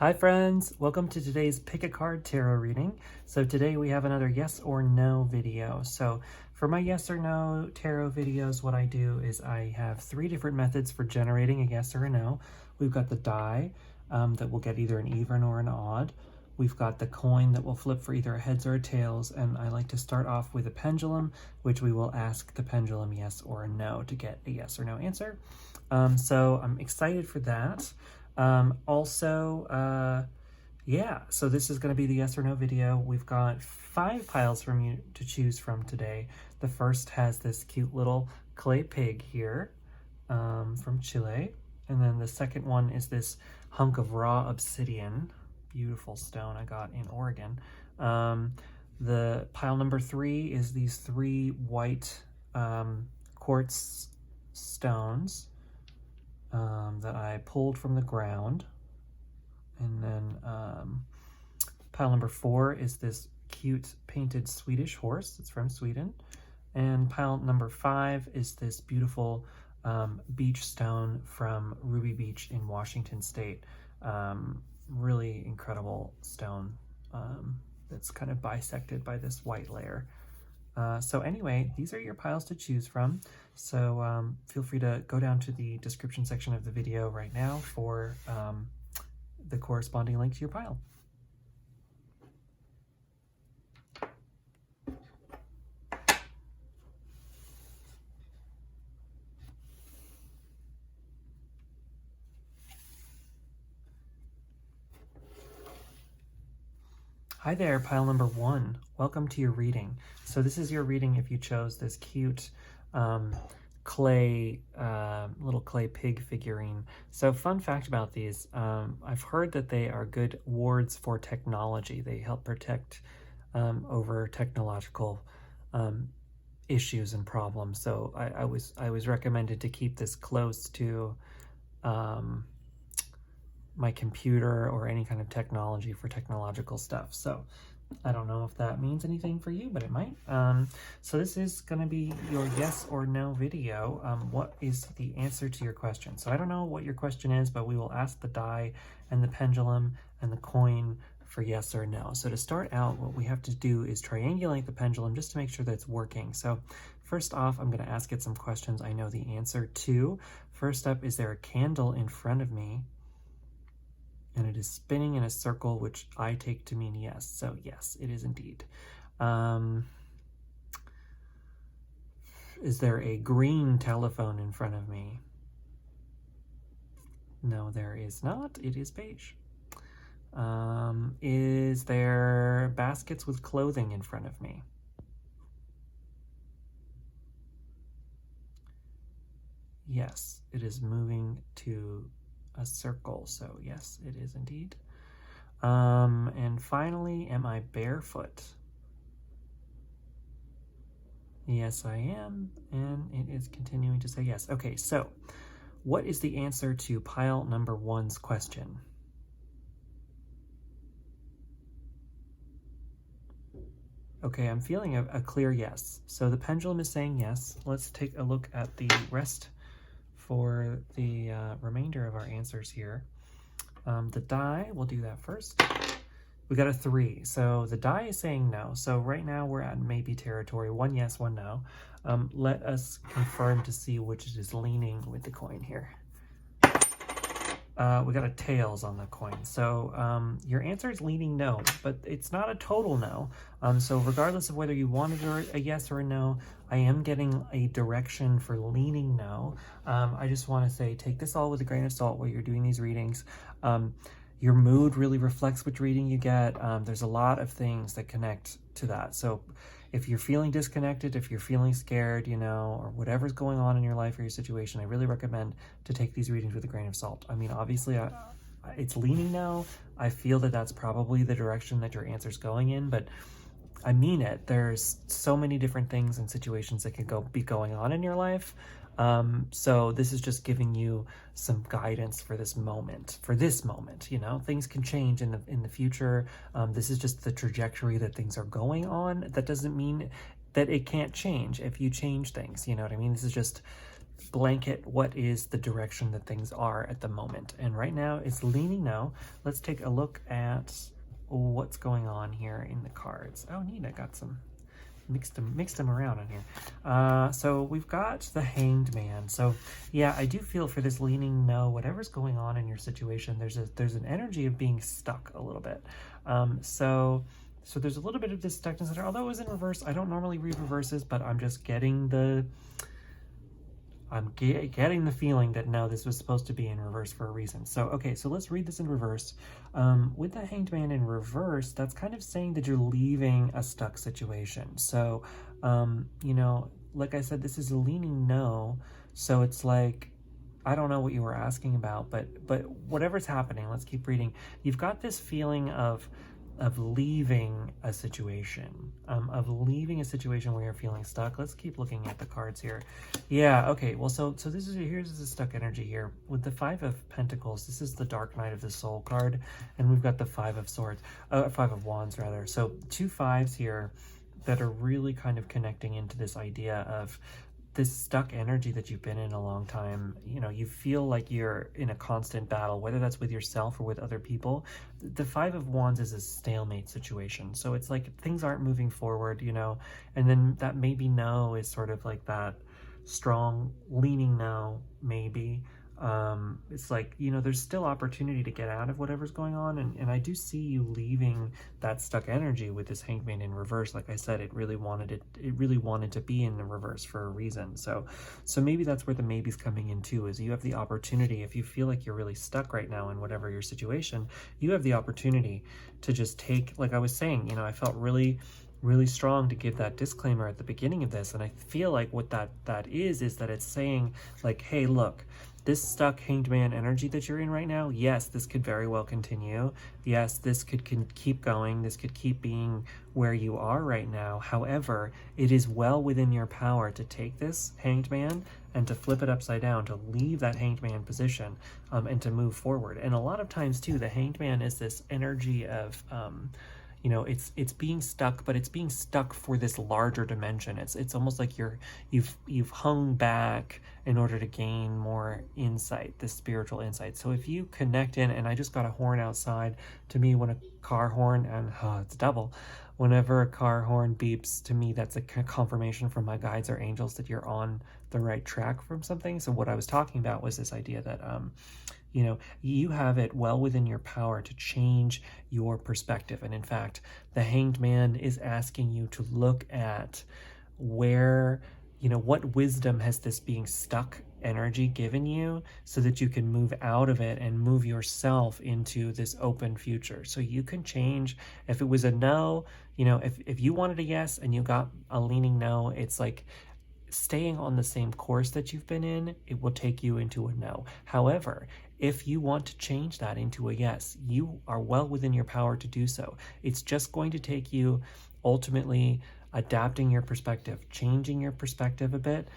Hi friends, welcome to today's Pick a Card Tarot reading. So today we have another yes or no video. So for my yes or no tarot videos, what I do is I have 3 different methods for generating a yes or a no. We've got the die that will get either an even or an odd. We've got the coin that will flip for either a heads or a tails, and I like to start off with a pendulum, which we will ask the pendulum yes or a no to get a yes or no answer. So I'm excited for that. Yeah, so this is going to be the yes or no video. We've got 5 piles from you to choose from today. The first has this cute little clay pig here from Chile. And then the second one is this hunk of raw obsidian, beautiful stone I got in Oregon. The pile number 3 is these 3 white quartz stones that I pulled from the ground. And then pile number 4 is this cute painted Swedish horse. It's from Sweden. And pile number 5 is this beautiful beach stone from Ruby Beach in Washington State. Really incredible stone that's kind of bisected by this white layer. So anyway, these are your piles to choose from. So feel free to go down to the description section of the video right now for the corresponding link to your pile. Hi there, pile number 1. Welcome to your reading. So this is your reading if you chose this cute little clay pig figurine. So fun fact about these, I've heard that they are good wards for technology. They help protect over technological issues and problems. So I was recommended to keep this close to my computer or any kind of technology for technological stuff. So I don't know if that means anything for you, but it might. So this is going to be your yes or no video. What is the answer to your question? So I don't know what your question is, but we will ask the die and the pendulum and the coin for yes or no. So to start out, what we have to do is triangulate the pendulum just to make sure that it's working. So first off, I'm going to ask it some questions I know the answer to. First up, is there a candle in front of me? And it is spinning in a circle, which I take to mean yes. So yes, it is indeed. Is there a green telephone in front of me? No, there is not. It is beige. Is there baskets with clothing in front of me? Yes, it is moving to a circle, so yes, it is indeed. And finally, am I barefoot? Yes, I am, and it is continuing to say yes. Okay, so what is the answer to pile number 1's question? Okay, I'm feeling a clear yes. So the pendulum is saying yes. Let's take a look at the rest for the remainder of our answers here. The die, we'll do that first. We got a 3, so the die is saying no. So right now we're at maybe territory, 1 yes, 1 no. Let us confirm to see which it is leaning with the coin here. We got a tails on the coin. So your answer is leaning no, but it's not a total no. So regardless of whether you wanted a yes or a no, I am getting a direction for leaning no. I just want to say, take this all with a grain of salt while you're doing these readings. Your mood really reflects which reading you get. There's a lot of things that connect to that. So if you're feeling disconnected, if you're feeling scared, you know, or whatever's going on in your life or your situation, I really recommend to take these readings with a grain of salt. I mean, obviously, it's leaning no. I feel that that's probably the direction that your answer's going in, but I mean it. There's so many different things and situations that could be going on in your life. So this is just giving you some guidance for this moment, you know. Things can change in the future. This is just the trajectory that things are going on. That doesn't mean that it can't change if you change things, you know what I mean? This is just blanket what is the direction that things are at the moment. And right now it's leaning no. Let's take a look at what's going on here in the cards. Oh, neat, I got some mixed them around in here. So we've got the Hanged Man. So yeah, I do feel for this leaning no, whatever's going on in your situation, there's an energy of being stuck a little bit. So there's a little bit of this stuckness there, although it was in reverse. I don't normally read reverses, but I'm just getting the feeling that no, this was supposed to be in reverse for a reason. So, okay, so let's read this in reverse. With the Hanged Man in reverse, that's kind of saying that you're leaving a stuck situation. So, you know, like I said, this is a leaning no. So it's like, I don't know what you were asking about, but whatever's happening, let's keep reading. You've got this feeling of leaving a situation, where you're feeling stuck. Let's keep looking at the cards here. Yeah, okay, well, so here's the stuck energy here. With the Five of Pentacles, this is the Dark Night of the Soul card, and we've got the Five of Wands, rather. So 2 5s here that are really kind of connecting into this idea of this stuck energy that you've been in a long time. You know, you feel like you're in a constant battle, whether that's with yourself or with other people. The Five of Wands is a stalemate situation. So it's like things aren't moving forward, you know, and then that maybe no is sort of like that strong leaning no, maybe. It's like, you know, there's still opportunity to get out of whatever's going on, and I do see you leaving that stuck energy with this Hanged Man in reverse. Like I said, it really wanted to be in the reverse for a reason. So maybe that's where the maybe's coming in too, is you have the opportunity, if you feel like you're really stuck right now in whatever your situation, you have the opportunity to just take, like I was saying, you know, I felt really strong to give that disclaimer at the beginning of this, and I feel like what that is that it's saying like, hey, look, this stuck Hanged Man energy that you're in right now, yes, this could very well continue. Yes, this could keep going. This could keep being where you are right now. However, it is well within your power to take this Hanged Man and to flip it upside down, to leave that Hanged Man position, and to move forward. And a lot of times too, the Hanged Man is this energy of you know, it's being stuck, but it's being stuck for this larger dimension. It's almost like you've hung back in order to gain more insight, this spiritual insight. So if you connect in, and I just got a horn outside. To me, when a car horn, and it's double, whenever a car horn beeps, to me that's a confirmation from my guides or angels that you're on the right track from something. So what I was talking about was this idea that you know, you have it well within your power to change your perspective. And in fact, the Hanged Man is asking you to look at where, you know, what wisdom has this being stuck energy given you, so that you can move out of it and move yourself into this open future. So you can change. If it was a no, you know, if you wanted a yes and you got a leaning no, it's like staying on the same course that you've been in, it will take you into a no. However, if you want to change that into a yes, you are well within your power to do so. It's just going to take you ultimately adapting your perspective, changing your perspective a bit,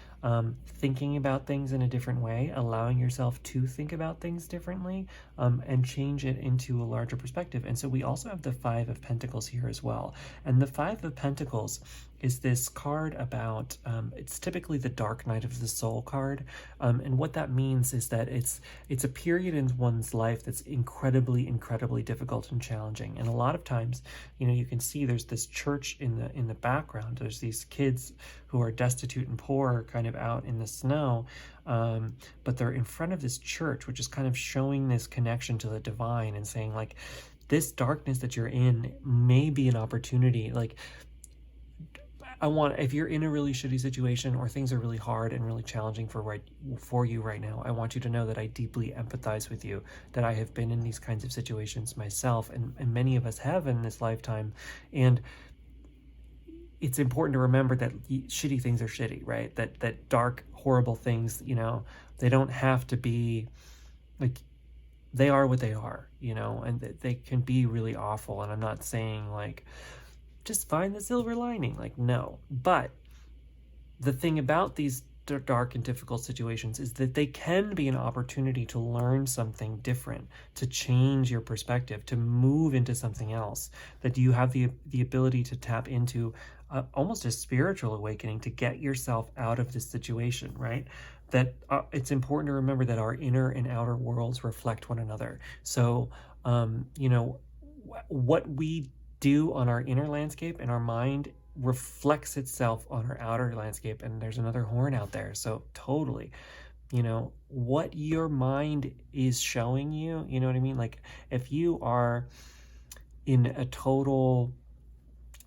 thinking about things in a different way, allowing yourself to think about things differently, and change it into a larger perspective. And so we also have the Five of Pentacles here as well. And the Five of Pentacles is this card about, it's typically the Dark Night of the Soul card. And what that means is that it's a period in one's life that's incredibly difficult and challenging. And a lot of times, you know, you can see there's this church in the background. There's these kids who are destitute and poor kind of out in the snow, but they're in front of this church, which is kind of showing this connection to the divine and saying, like, this darkness that you're in may be an opportunity. Like, if you're in a really shitty situation, or things are really hard and really challenging for you right now, I want you to know that I deeply empathize with you, that I have been in these kinds of situations myself, and many of us have in this lifetime. And it's important to remember that shitty things are shitty, right? That dark, horrible things, you know, they don't have to be, like, they are what they are, you know, and they can be really awful. And I'm not saying, like, just find the silver lining, like, no. But the thing about these dark and difficult situations is that they can be an opportunity to learn something different, to change your perspective, to move into something else, that you have the ability to tap into almost a spiritual awakening to get yourself out of this situation, right? That it's important to remember that our inner and outer worlds reflect one another. So, you know, what we do on our inner landscape and our mind reflects itself on our outer landscape. And there's another horn out there. So totally, you know, what your mind is showing you, you know what I mean? Like if you are in a total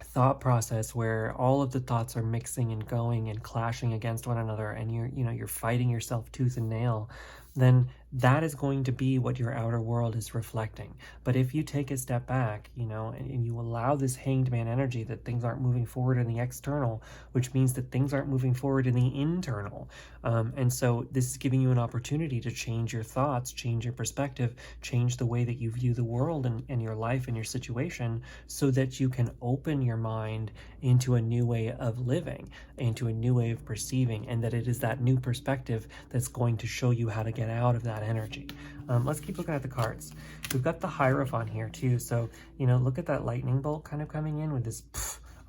thought process where all of the thoughts are mixing and going and clashing against one another, and you're fighting yourself tooth and nail, then that is going to be what your outer world is reflecting. But if you take a step back, and you allow this hanged man energy that things aren't moving forward in the external, which means that things aren't moving forward in the internal. And so this is giving you an opportunity to change your thoughts, change your perspective, change the way that you view the world and your life and your situation, so that you can open your mind into a new way of living, into a new way of perceiving, and that it is that new perspective that's going to show you how to get out of that energy. Let's keep looking at the cards. We've got the Hierophant here too. So, look at that lightning bolt kind of coming in with this.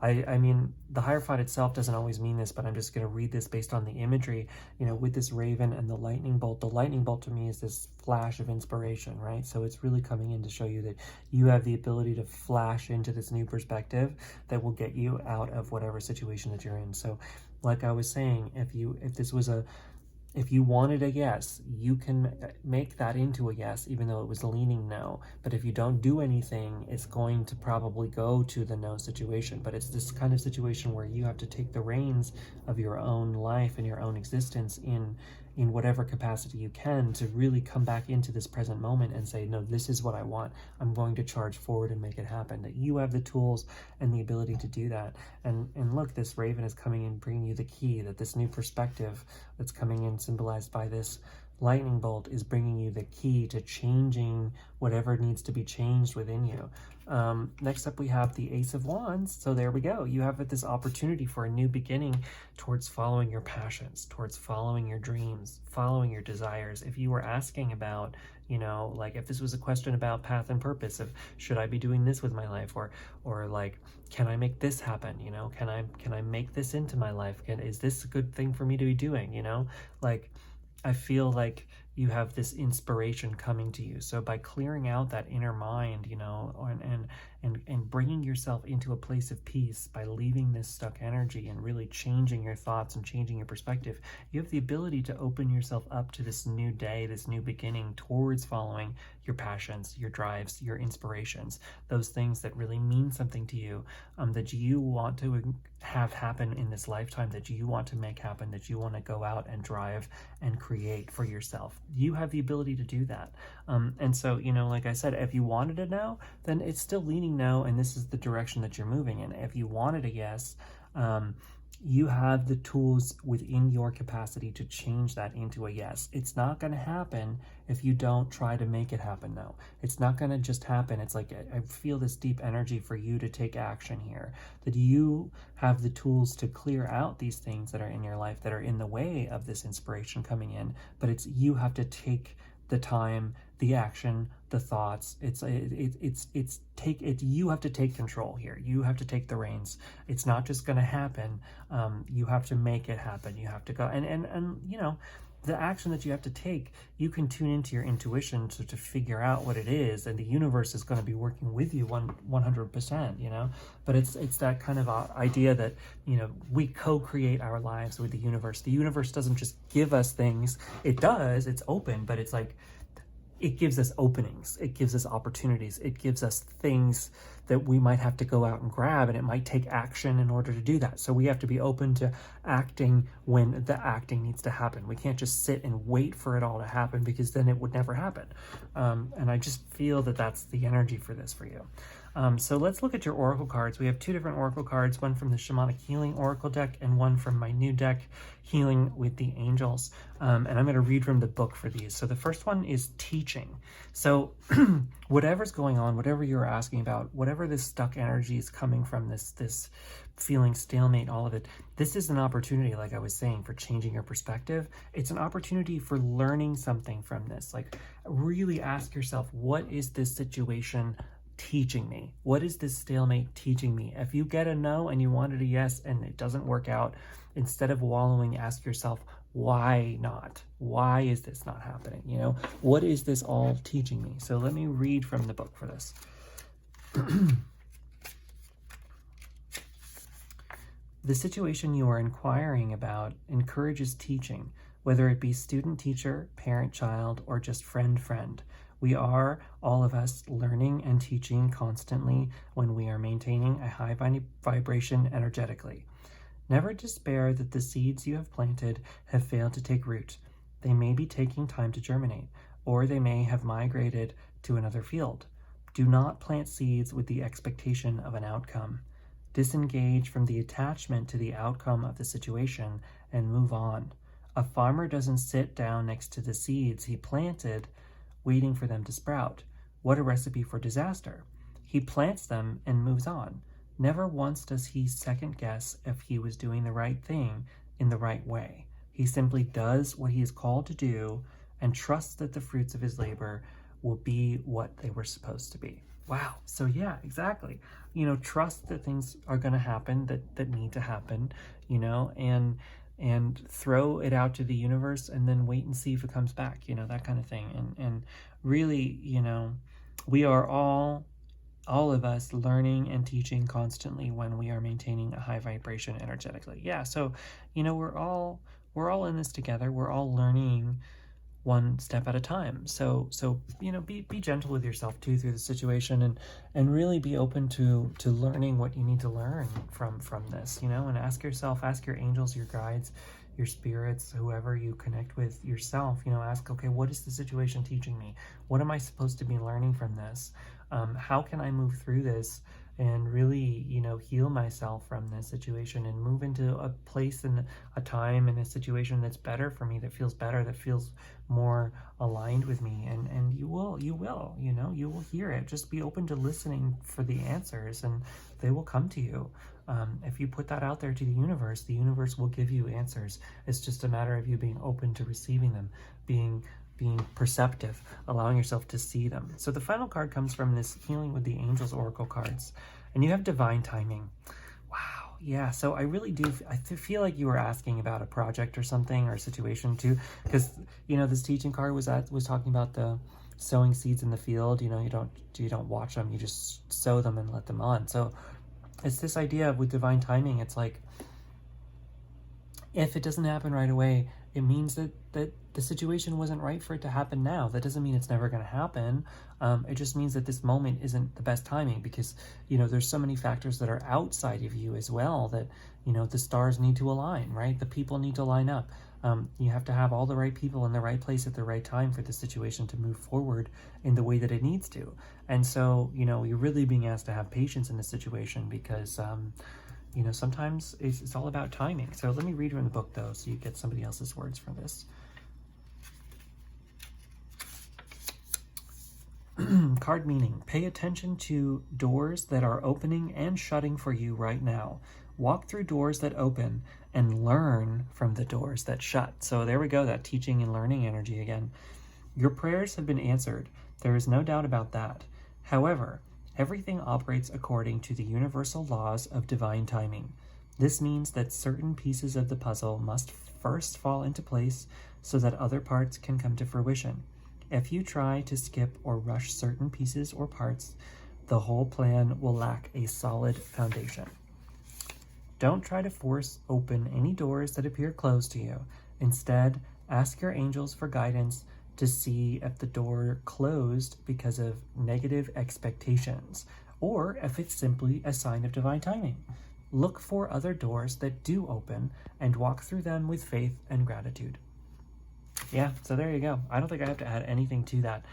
I mean, the Hierophant itself doesn't always mean this, but I'm just going to read this based on the imagery, with this raven and the lightning bolt. The lightning bolt to me is this flash of inspiration, right? So it's really coming in to show you that you have the ability to flash into this new perspective that will get you out of whatever situation that you're in. So like I was saying, if you wanted a yes, you can make that into a yes, even though it was leaning no. But if you don't do anything, it's going to probably go to the no situation. But it's this kind of situation where you have to take the reins of your own life and your own existence in whatever capacity you can, to really come back into this present moment and say, no, this is what I want. I'm going to charge forward and make it happen. That you have the tools and the ability to do that. And look, this raven is coming in, bringing you the key, that this new perspective that's coming in, symbolized by this lightning bolt, is bringing you the key to changing whatever needs to be changed within you. Next up, we have the Ace of Wands. So there we go. You have this opportunity for a new beginning towards following your passions, towards following your dreams, following your desires. If you were asking about, like if this was a question about path and purpose, of should I be doing this with my life, or like, can I make this happen? Can I make this into my life? Is this a good thing for me to be doing? Like, I feel like you have this inspiration coming to you. So by clearing out that inner mind, and bringing yourself into a place of peace, by leaving this stuck energy and really changing your thoughts and changing your perspective, you have the ability to open yourself up to this new day, this new beginning towards following your passions, your drives, your inspirations, those things that really mean something to you, that you want to have happen in this lifetime, that you want to make happen, that you want to go out and drive and create for yourself. You have the ability to do that. And so, like I said, if you wanted a no, then it's still leaning no, and this is the direction that you're moving in. If you wanted a yes, you have the tools within your capacity to change that into a yes. It's not going to happen if you don't try to make it happen, though. It's not going to just happen. It's like, I feel this deep energy for you to take action here, that you have the tools to clear out these things that are in your life that are in the way of this inspiration coming in, but it's you have to take the time, the action, the thoughts. You have to take control here. You have to take the reins. It's not just going to happen. You have to make it happen. You have to go and the action that you have to take, you can tune into your intuition to figure out what it is, and the universe is going to be working with you 100%, but it's that kind of idea that, we co-create our lives with the universe. The universe doesn't just give us things. It does, it's open, but it's like, it gives us openings, it gives us opportunities, it gives us things that we might have to go out and grab, and it might take action in order to do that. So we have to be open to acting when the acting needs to happen. We can't just sit and wait for it all to happen, because then it would never happen. And I just feel that that's the energy for this for you. So let's look at your oracle cards. We have two different oracle cards, one from the Shamanic Healing Oracle deck and one from my new deck, Healing with the Angels. And I'm going to read from the book for these. So the first one is teaching. So whatever's going on, whatever you're asking about, whatever this stuck energy is coming from, this feeling stalemate, all of it, this is an opportunity, like I was saying, for changing your perspective. It's an opportunity for learning something from this. Like, really ask yourself, what is this situation teaching me? What is this stalemate teaching me? If you get a no and you wanted a yes and it doesn't work out, instead of wallowing, ask yourself, why not? Why is this not happening? You know, what is this all teaching me? So let me read from the book for this. The situation you are inquiring about encourages teaching, whether it be student-teacher, parent-child, or just friend-friend. We are, all of us, learning and teaching constantly when we are maintaining a high vibration energetically. Never despair that the seeds you have planted have failed to take root. They may be taking time to germinate, or they may have migrated to another field. Do not plant seeds with the expectation of an outcome. Disengage from the attachment to the outcome of the situation and move on. A farmer doesn't sit down next to the seeds he planted, waiting for them to sprout. What a recipe for disaster. He plants them and moves on. Never once does he second guess if he was doing the right thing in the right way. He simply does what he is called to do and trusts that the fruits of his labor will be what they were supposed to be. Wow. So yeah, exactly. You know, trust that things are going to happen that need to happen, you know, and throw it out to the universe and then wait and see if it comes back, you know, that kind of thing. And really, you know, we are all of us learning and teaching constantly when we are maintaining a high vibration energetically. Yeah. So, you know, we're all in this together. We're all learning one step at a time. So you know, be gentle with yourself too through the situation, and really be open to learning what you need to learn from this, you know, and ask your angels, your guides, your spirits, whoever you connect with yourself, you know, ask, okay, what is the situation teaching me? What am I supposed to be learning from this? How can I move through this and really, you know, heal myself from this situation and move into a place and a time and a situation that's better for me, that feels better, that feels more aligned with me. And you will, you know, you will hear it. Just be open to listening for the answers and they will come to you. If you put that out there to the universe will give you answers. It's just a matter of you being open to receiving them, being perceptive, allowing yourself to see them. So the final card comes from this Healing with the Angels Oracle cards, and you have divine timing. Wow. Yeah. So I really do. I feel like you were asking about a project or something or a situation too, because, you know, this teaching card was talking about the sowing seeds in the field. You know, you don't watch them, you just sow them and let them on. So it's this idea of with divine timing. It's like, if it doesn't happen right away, it means that the situation wasn't right for it to happen now. That doesn't mean it's never going to happen. It just means that this moment isn't the best timing because, you know, there's so many factors that are outside of you as well that, you know, the stars need to align, right? The people need to line up. You have to have all the right people in the right place at the right time for the situation to move forward in the way that it needs to. And so, you know, you're really being asked to have patience in this situation because, you know, sometimes it's all about timing. So let me read from the book, though, so you get somebody else's words for this. Card meaning: pay attention to doors that are opening and shutting for you right now. Walk through doors that open and learn from the doors that shut. So there we go, that teaching and learning energy again. Your prayers have been answered. There is no doubt about that. However, everything operates according to the universal laws of divine timing. This means that certain pieces of the puzzle must first fall into place so that other parts can come to fruition. If you try to skip or rush certain pieces or parts, the whole plan will lack a solid foundation. Don't try to force open any doors that appear closed to you. Instead, ask your angels for guidance to see if the door closed because of negative expectations, or if it's simply a sign of divine timing. Look for other doors that do open and walk through them with faith and gratitude. Yeah, so there you go. I don't think I have to add anything to that.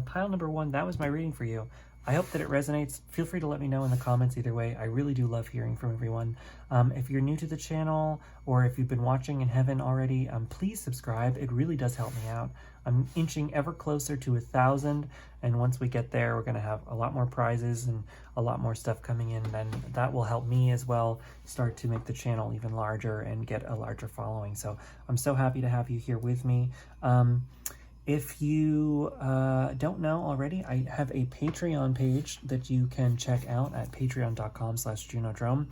Pile number 1, that was my reading for you. I hope that it resonates. Feel free to let me know in the comments either way. I really do love hearing from everyone. If you're new to the channel or if you've been watching and haven't already, please subscribe. It really does help me out. I'm inching ever closer to 1,000, and once we get there, we're going to have a lot more prizes and a lot more stuff coming in, and that will help me as well start to make the channel even larger and get a larger following. So I'm so happy to have you here with me. If you don't know already, I have a Patreon page that you can check out at patreon.com/junodrome.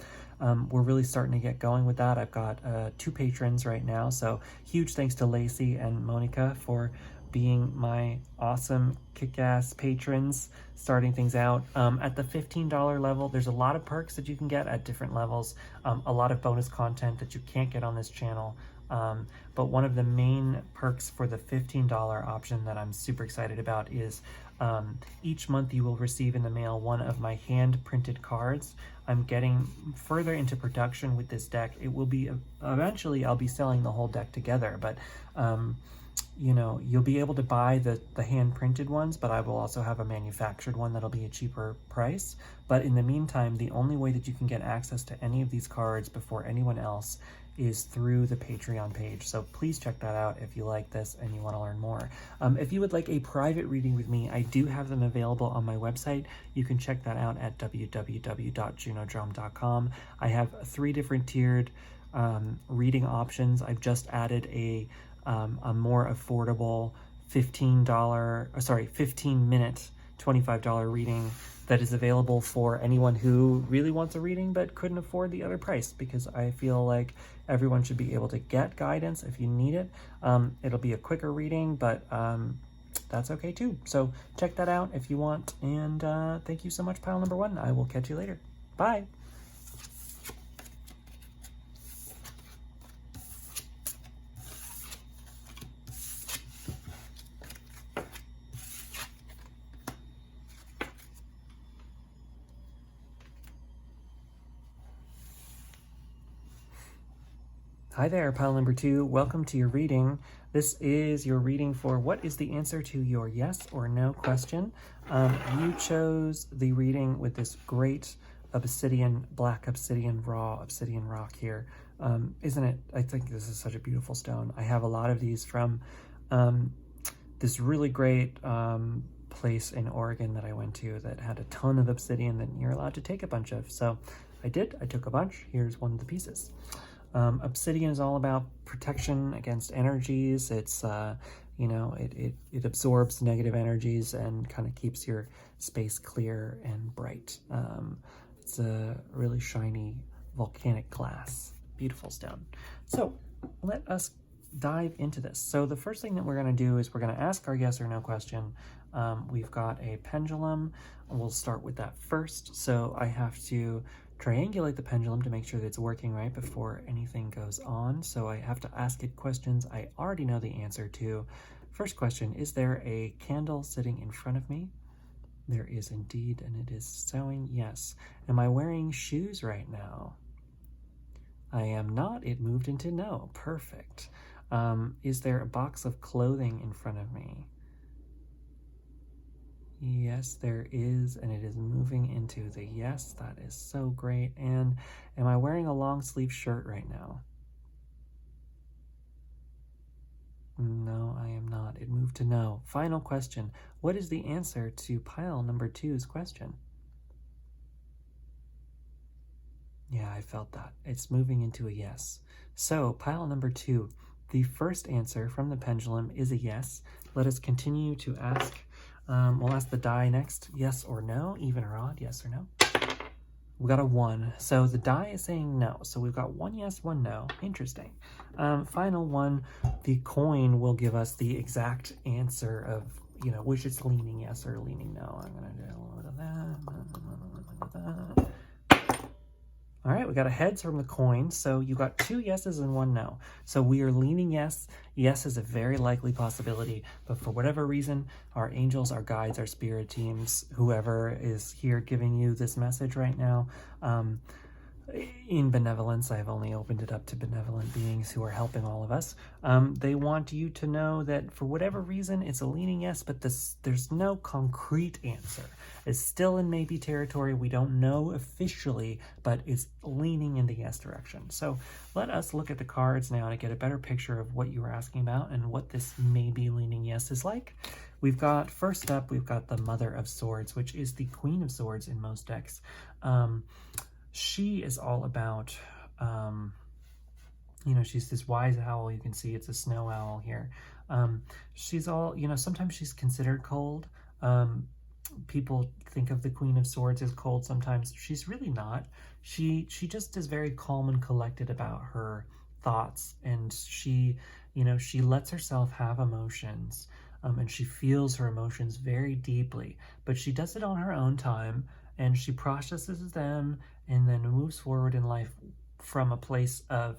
We're really starting to get going with that. I've got 2 patrons right now, so huge thanks to Lacey and Monica for being my awesome kick-ass patrons, starting things out. At the $15 level, there's a lot of perks that you can get at different levels, a lot of bonus content that you can't get on this channel. But one of the main perks for the $15 option that I'm super excited about is each month you will receive in the mail one of my hand-printed cards. I'm getting further into production with this deck. It will be, eventually I'll be selling the whole deck together, but you know, you'll be able to buy the hand-printed ones, but I will also have a manufactured one that'll be a cheaper price. But in the meantime, the only way that you can get access to any of these cards before anyone else is through the Patreon page. So please check that out if you like this and you want to learn more. If you would like a private reading with me, I do have them available on my website. You can check that out at www.junodrome.com. I have 3 different tiered reading options. I've just added a more affordable 15-minute, $25 reading that is available for anyone who really wants a reading but couldn't afford the other price, because I feel like everyone should be able to get guidance if you need it. It'll be a quicker reading, but that's okay too. So check that out if you want, and thank you so much, pile number 1. I will catch you later. Bye. Hi there, pile number 2. Welcome to your reading. This is your reading for what is the answer to your yes or no question. You chose the reading with this great obsidian, black obsidian, raw obsidian rock here. Isn't it? I think this is such a beautiful stone. I have a lot of these from this really great place in Oregon that I went to that had a ton of obsidian that you're allowed to take a bunch of. So I did. I took a bunch. Here's one of the pieces. Obsidian is all about protection against energies. It's, you know, it absorbs negative energies and kind of keeps your space clear and bright. It's a really shiny volcanic glass, beautiful stone. So let us dive into this. So the first thing that we're going to do is we're going to ask our yes or no question. We've got a pendulum. We'll start with that first. So I have to triangulate the pendulum to make sure that it's working right before anything goes on. So I have to ask it questions I already know the answer to. First question, is there a candle sitting in front of me? There is indeed, and it is showing yes. Am I wearing shoes right now? I am not. It moved into no. Perfect. Is there a box of clothing in front of me? Yes, there is, and it is moving into the yes. That is so great. And am I wearing a long sleeve shirt right now? No, I am not. It moved to no. Final question. What is the answer to pile number 2's question? Yeah, I felt that. It's moving into a yes. So pile number 2, the first answer from the pendulum is a yes. Let us continue to ask. We'll ask the die next, yes or no, even or odd, yes or no. We got a 1, so the die is saying no. So we've got 1 yes, 1 no. Interesting. Final one, the coin will give us the exact answer of, you know, which is leaning yes or leaning no. I'm gonna do a little bit of that. All right, we got a heads from the coin, so you got 2 yeses and 1 no. So we are leaning yes. Yes is a very likely possibility, but for whatever reason, our angels, our guides, our spirit teams, whoever is here giving you this message right now, in benevolence, I've only opened it up to benevolent beings who are helping all of us. They want you to know that for whatever reason, it's a leaning yes, but there's no concrete answer. It's still in maybe territory. We don't know officially, but it's leaning in the yes direction. So let us look at the cards now to get a better picture of what you were asking about and what this maybe leaning yes is like. We've got, first up, we've got the Mother of Swords, which is the Queen of Swords in most decks. She is all about, you know, she's this wise owl. You can see it's a snow owl here. She's all, sometimes she's considered cold. Um, People think of the Queen of Swords as cold sometimes. She's really not. She just is very calm and collected about her thoughts, and she lets herself have emotions, and she feels her emotions very deeply, but she does it on her own time, and she processes them and then moves forward in life from a place of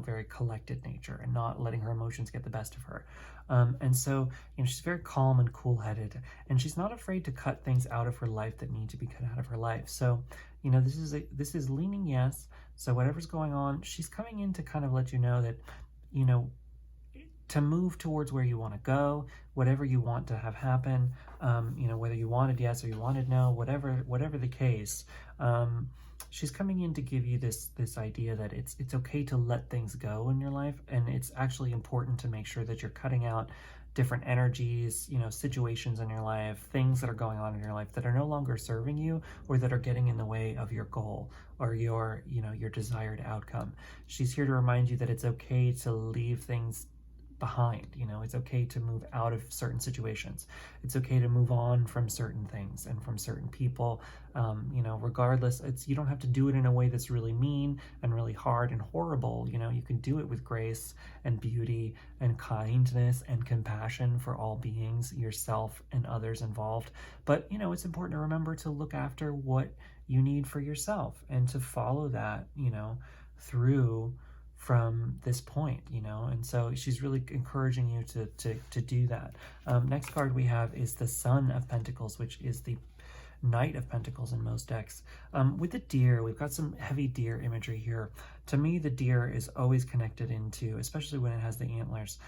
very collected nature and not letting her emotions get the best of her. And so she's very calm and cool-headed, and she's not afraid to cut things out of her life that need to be cut out of her life. So this is leaning yes. So whatever's going on, she's coming in to kind of let you know that you know to move towards where you want to go, whatever you want to have happen, whether you wanted yes or you wanted no, whatever the case. She's coming in to give you this idea that it's okay to let things go in your life, and it's actually important to make sure that you're cutting out different energies, situations in your life, things that are going on in your life that are no longer serving you or that are getting in the way of your goal or your desired outcome. She's here to remind you that it's okay to leave things behind. It's okay to move out of certain situations. It's okay to move on from certain things and from certain people. Regardless, you don't have to do it in a way that's really mean and really hard and horrible. You can do it with grace and beauty and kindness and compassion for all beings, yourself and others involved. But it's important to remember to look after what you need for yourself and to follow that through from this point, and so she's really encouraging you to do that. Next card we have is the Son of Pentacles, which is the Knight of Pentacles in most decks. With the deer, we've got some heavy deer imagery here. To me, the deer is always connected into, especially when it has the antlers,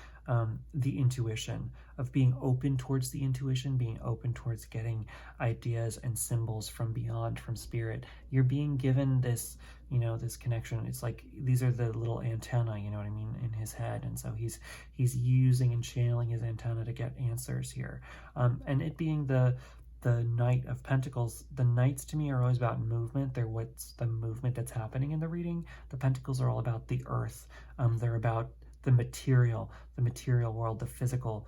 the intuition, of being open towards the intuition, being open towards getting ideas and symbols from beyond, from spirit. You're being given this, this connection. It's like these are the little antenna, you know what I mean, in his head, and so he's using and channeling his antenna to get answers here. And it being the Knight of Pentacles, the Knights to me are always about movement. They're what's the movement that's happening in the reading. The Pentacles are all about the earth. They're about the material world, the physical.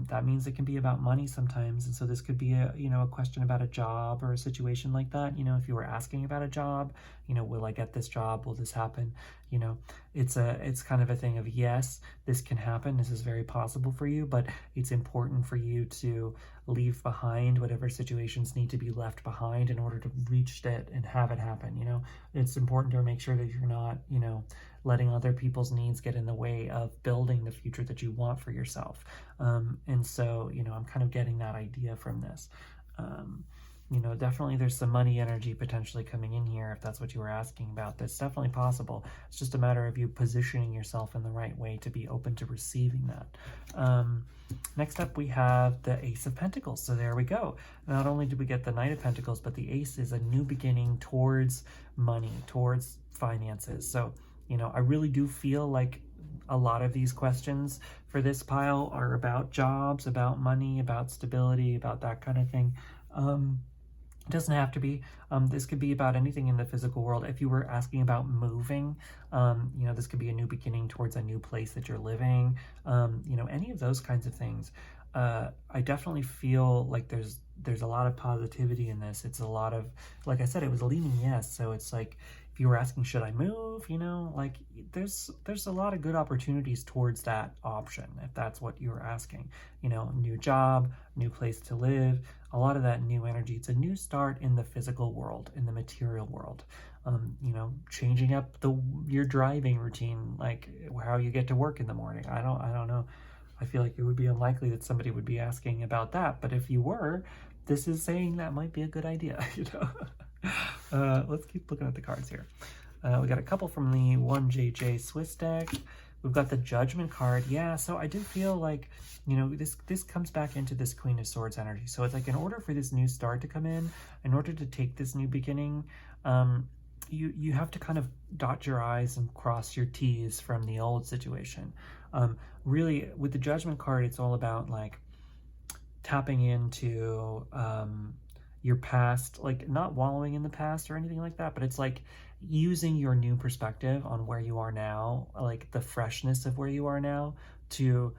That means it can be about money sometimes, and so this could be a question about a job or a situation like that. If you were asking about a job, will I get this job? Will this happen? It's kind of a thing of yes, this can happen. This is very possible for you, but it's important for you to leave behind whatever situations need to be left behind in order to reach it and have it happen. It's important to make sure that you're not, letting other people's needs get in the way of building the future that you want for yourself. And so, I'm kind of getting that idea from this. Definitely there's some money energy potentially coming in here if that's what you were asking about. That's definitely possible. It's just a matter of you positioning yourself in the right way to be open to receiving that. Next up, we have the Ace of Pentacles. So there we go. Not only did we get the Knight of Pentacles, but the Ace is a new beginning towards money, towards finances. So, I really do feel like a lot of these questions for this pile are about jobs, about money, about stability, about that kind of thing. It doesn't have to be. This could be about anything in the physical world. If you were asking about moving, this could be a new beginning towards a new place that you're living, any of those kinds of things. I definitely feel like there's a lot of positivity in this. It's a lot of, like I said, it was leaning yes. So it's like, if you were asking, should I move? There's a lot of good opportunities towards that option, if that's what you were asking. New job, new place to live, a lot of that new energy. It's a new start in the physical world, in the material world. Changing up your driving routine, like how you get to work in the morning. I don't know. I feel like it would be unlikely that somebody would be asking about that, but if you were, this is saying that might be a good idea, Let's keep looking at the cards here. We got a couple from the 1JJ Swiss deck. We've got the Judgment card. Yeah, so I do feel like, this comes back into this Queen of Swords energy. So it's like, in order for this new start to come in order to take this new beginning, you have to kind of dot your I's and cross your T's from the old situation. Really, with the Judgment card, it's all about like tapping into your past, like not wallowing in the past or anything like that, but it's like using your new perspective on where you are now, like the freshness of where you are now, to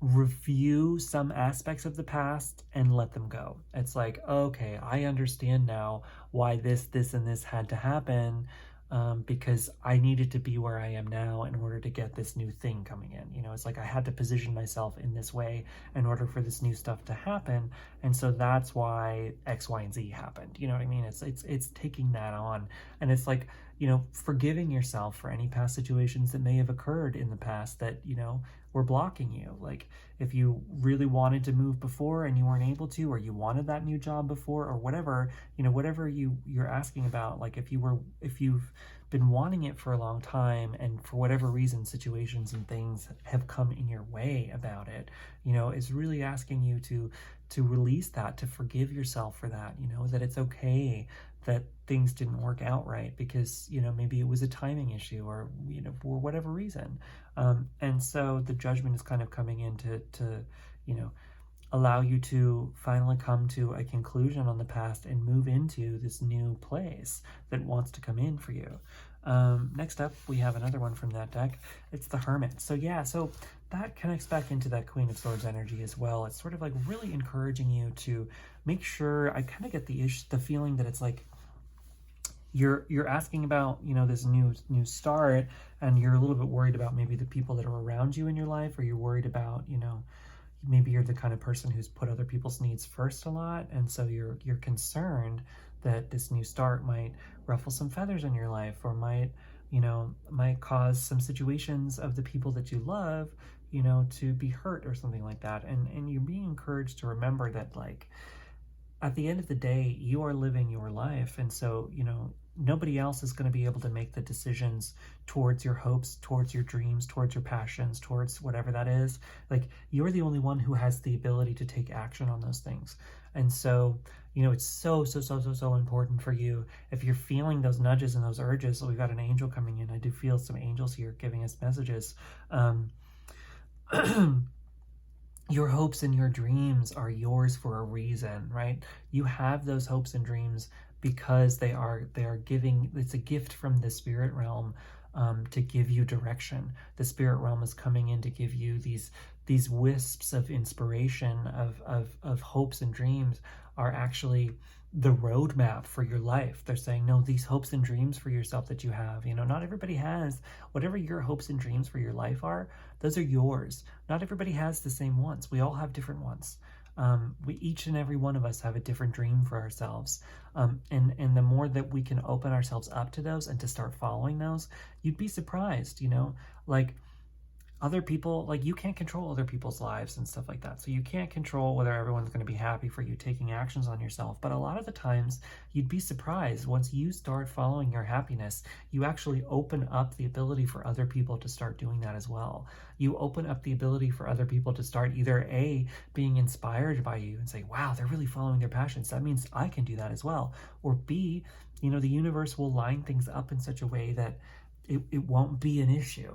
review some aspects of the past and let them go. It's like, okay, I understand now why this, and this had to happen, because I needed to be where I am now in order to get this new thing coming in. You know, it's like I had to position myself in this way in order for this new stuff to happen, and so that's why X, Y, and Z happened. You know what I mean? It's taking that on, and it's like, you know, forgiving yourself for any past situations that may have occurred in the past that, you know, were blocking you. Like if you really wanted to move before and you weren't able to, or you wanted that new job before, or whatever, you know, whatever you're asking about, like if you've been wanting it for a long time and for whatever reason situations and things have come in your way about it, you know, it's really asking you to release that, to forgive yourself for that, you know, that it's okay that things didn't work out right because, you know, maybe it was a timing issue, or, you know, for whatever reason. And so the judgment is kind of coming in to, you know, allow you to finally come to a conclusion on the past and move into this new place that wants to come in for you. Next up, we have another one from that deck. It's the Hermit. So yeah, so that connects back into that Queen of Swords energy as well. It's sort of like really encouraging you to make sure, I kind of get the feeling that it's like, you're asking about, you know, this new start, and you're a little bit worried about maybe the people that are around you in your life, or you're worried about, you know, maybe you're the kind of person who's put other people's needs first a lot, and so you're concerned that this new start might ruffle some feathers in your life, or might, you know, might cause some situations of the people that you love, you know, to be hurt or something like that. And you're being encouraged to remember that, like, at the end of the day, you are living your life, and so, you know, nobody else is going to be able to make the decisions towards your hopes, towards your dreams, towards your passions, towards whatever that is. Like, you're the only one who has the ability to take action on those things. And so, you know, it's so important for you, if you're feeling those nudges and those urges. So we've got an angel coming in. I do feel some angels here giving us messages. Your hopes and your dreams are yours for a reason, right? You have those hopes and dreams because they are giving, it's a gift from the spirit realm, to give you direction. The spirit realm is coming in to give you these wisps of inspiration, of hopes and dreams, are actually the roadmap for your life. They're saying, no, these hopes and dreams for yourself that you have, you know, not everybody has whatever your hopes and dreams for your life are. Those are yours. Not everybody has the same ones. We all have different ones. We each and every one of us have a different dream for ourselves. And the more that we can open ourselves up to those and to start following those, you'd be surprised, you know, like, other people, like, you can't control other people's lives and stuff like that. So you can't control whether everyone's going to be happy for you taking actions on yourself. But a lot of the times, you'd be surprised, once you start following your happiness, you actually open up the ability for other people to start doing that as well. You open up the ability for other people to start either A, being inspired by you and say, wow, they're really following their passions, that means I can do that as well. Or B, you know, the universe will line things up in such a way that it won't be an issue.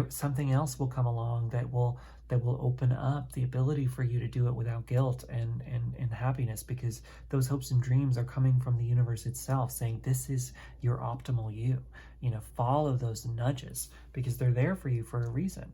Something else will come along that will open up the ability for you to do it without guilt and happiness, because those hopes and dreams are coming from the universe itself, saying this is your optimal you. You know, follow those nudges because they're there for you for a reason.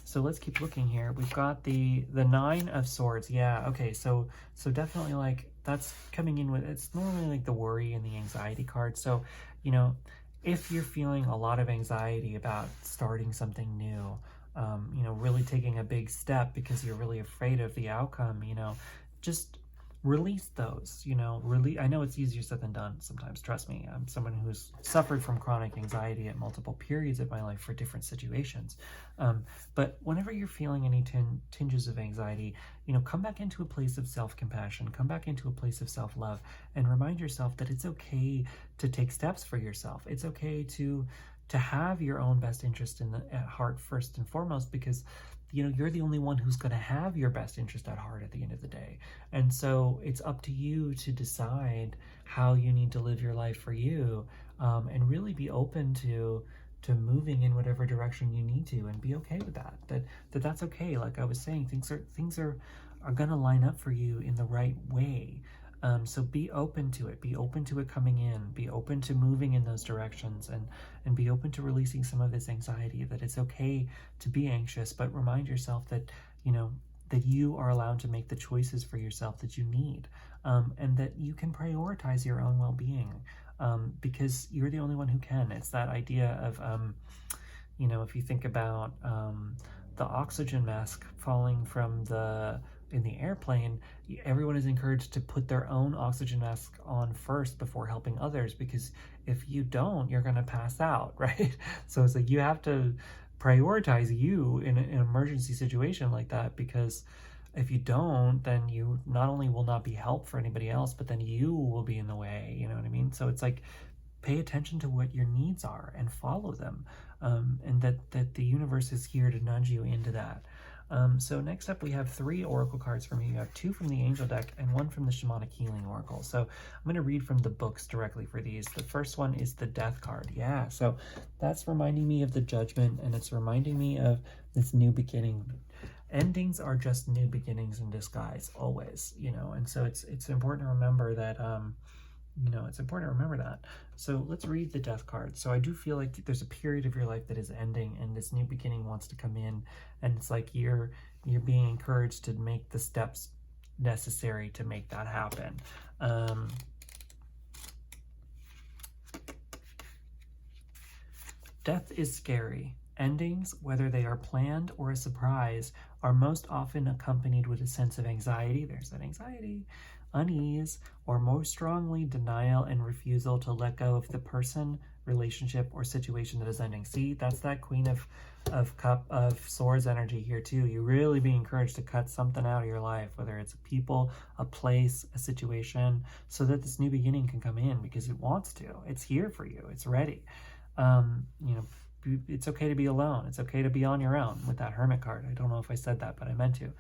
So let's keep looking here. We've got the Nine of Swords. Yeah, okay, so definitely, like, that's coming in with, it's normally like the worry and the anxiety card. So, you know, if you're feeling a lot of anxiety about starting something new, you know, really taking a big step because you're really afraid of the outcome, you know, just release those, you know, really. I know it's easier said than done sometimes, trust me. I'm someone who's suffered from chronic anxiety at multiple periods of my life for different situations. But whenever you're feeling any tinges of anxiety, you know, come back into a place of self-compassion, come back into a place of self-love, and remind yourself that it's okay to take steps for yourself. It's okay to have your own best interest at heart first and foremost, because, you know, you're the only one who's going to have your best interest at heart at the end of the day. And so it's up to you to decide how you need to live your life for you, and really be open to moving in whatever direction you need to, and be okay with that's okay. Like I was saying, things are going to line up for you in the right way. So be open to it. Be open to it coming in. Be open to moving in those directions, and be open to releasing some of this anxiety, that it's okay to be anxious, but remind yourself that, you know, that you are allowed to make the choices for yourself that you need, and that you can prioritize your own well-being, because you're the only one who can. It's that idea of, you know, if you think about the oxygen mask falling from in the airplane, everyone is encouraged to put their own oxygen mask on first before helping others, because if you don't, you're going to pass out, right? So it's like you have to prioritize you in an emergency situation like that, because if you don't, then you not only will not be help for anybody else, but then you will be in the way, you know what I mean? So it's like, pay attention to what your needs are and follow them, and that the universe is here to nudge you into that. So next up, we have 3 oracle cards from you. You have 2 from the angel deck and 1 from the Shamanic Healing Oracle. So I'm going to read from the books directly for these. The first one is the Death card. Yeah, so that's reminding me of the Judgment, and it's reminding me of this new beginning. Endings are just new beginnings in disguise, always, you know, and so it's important to remember that, you know, it's important to remember that. So let's read the Death card. So I do feel like there's a period of your life that is ending, and this new beginning wants to come in, and it's like you're being encouraged to make the steps necessary to make that happen. Death is scary. Endings, whether they are planned or a surprise, are most often accompanied with a sense of anxiety. There's that anxiety, unease, or more strongly, denial and refusal to let go of the person, relationship, or situation that is ending. See, that's that Queen of Swords energy here too. You're really being encouraged to cut something out of your life, whether it's a people, a place, a situation, so that this new beginning can come in, because it wants to. It's here for you. It's ready. You know, it's okay to be alone. It's okay to be on your own with that Hermit card. I don't know if I said that, but I meant to.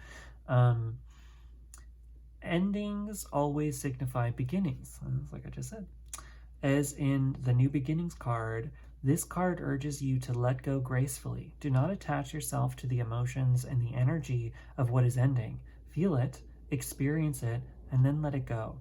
Endings always signify beginnings, like I just said. As in the New Beginnings card, this card urges you to let go gracefully. Do not attach yourself to the emotions and the energy of what is ending. Feel it, experience it, and then let it go.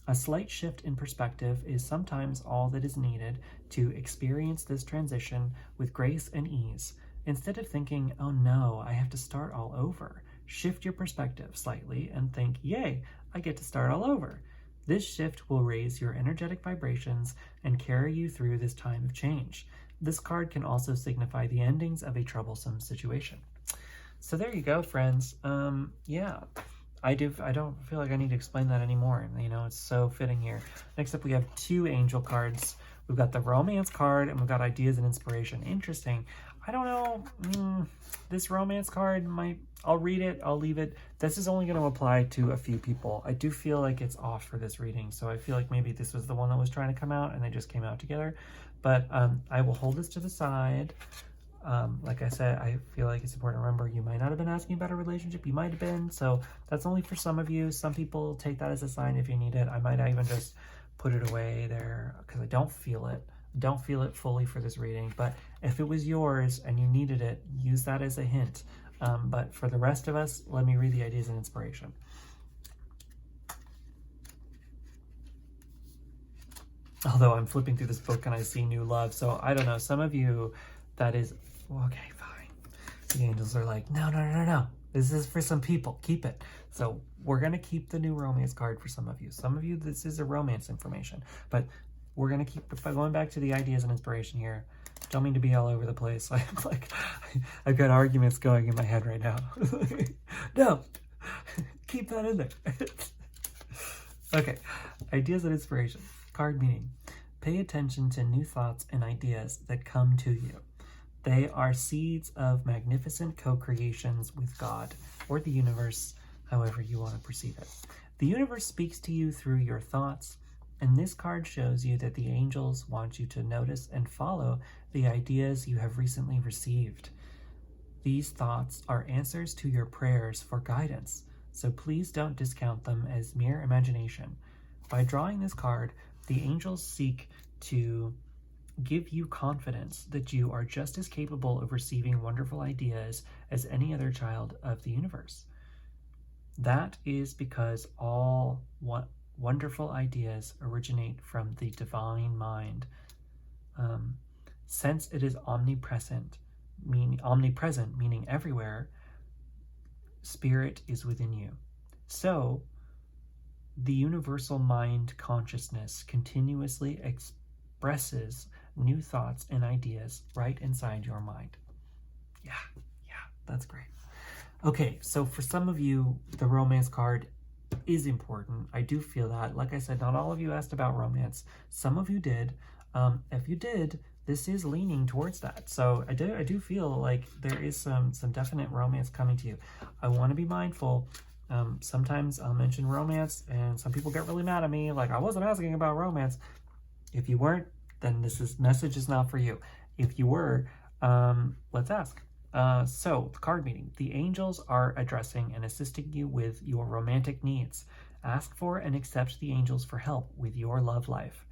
A slight shift in perspective is sometimes all that is needed to experience this transition with grace and ease. Instead of thinking, oh no, I have to start all over, shift your perspective slightly and think, yay, I get to start all over. This shift will raise your energetic vibrations and carry you through this time of change. This card can also signify the endings of a troublesome situation. So there you go, friends. Yeah. I don't feel like I need to explain that anymore. You know, it's so fitting here. Next up, we have 2 angel cards. We've got the romance card, and we've got ideas and inspiration. Interesting. I don't know. This romance card I'll read it. I'll leave it. This is only going to apply to a few people. I do feel like it's off for this reading. So I feel like maybe this was the one that was trying to come out and they just came out together. But I will hold this to the side. Like I said, I feel like it's important to remember you might not have been asking about a relationship. You might have been. So that's only for some of you. Some people take that as a sign if you need it. I might even just put it away there because I don't feel it. Don't feel it fully for this reading. But if it was yours and you needed it, use that as a hint. But for the rest of us, let me read the ideas and inspiration. Although I'm flipping through this book and I see new love. So I don't know. Some of you, that is... Okay, fine. The angels are like, no. This is for some people. Keep it. So we're going to keep the new romance card for some of you. Some of you, this is a romance information. But we're going to keep going back to the ideas and inspiration here. Don't mean to be all over the place. I've got arguments going in my head right now. No, keep that in there. Okay, ideas and inspiration. Card meaning. Pay attention to new thoughts and ideas that come to you. They are seeds of magnificent co-creations with God or the universe, however you want to perceive it. The universe speaks to you through your thoughts, and this card shows you that the angels want you to notice and follow the ideas you have recently received. These thoughts are answers to your prayers for guidance, so please don't discount them as mere imagination. By drawing this card, the angels seek to give you confidence that you are just as capable of receiving wonderful ideas as any other child of the universe. That is because all Wonderful ideas originate from the divine mind. Since it is omnipresent, meaning everywhere, spirit is within you. So, the universal mind consciousness continuously expresses new thoughts and ideas right inside your mind. Yeah, that's great. Okay, so for some of you, the romance card is important. I do feel that. Like I said, not all of you asked about romance. Some of you did. If you did, this is leaning towards that. So I do feel like there is some definite romance coming to you. I want to be mindful. Sometimes I'll mention romance and some people get really mad at me, like, I wasn't asking about romance. If you weren't, then this message is not for you. If you were, let's ask. So, the card meeting. The angels are addressing and assisting you with your romantic needs. Ask for and accept the angels for help with your love life.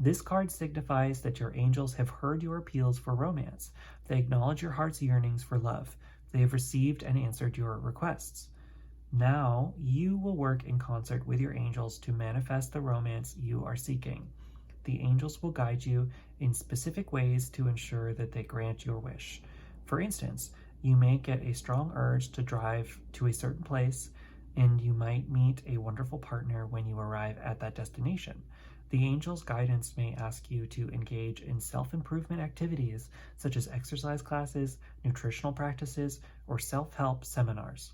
This card signifies that your angels have heard your appeals for romance. They acknowledge your heart's yearnings for love. They have received and answered your requests. Now, you will work in concert with your angels to manifest the romance you are seeking. The angels will guide you in specific ways to ensure that they grant your wish. For instance, you may get a strong urge to drive to a certain place, and you might meet a wonderful partner when you arrive at that destination. The angel's guidance may ask you to engage in self-improvement activities such as exercise classes, nutritional practices, or self-help seminars.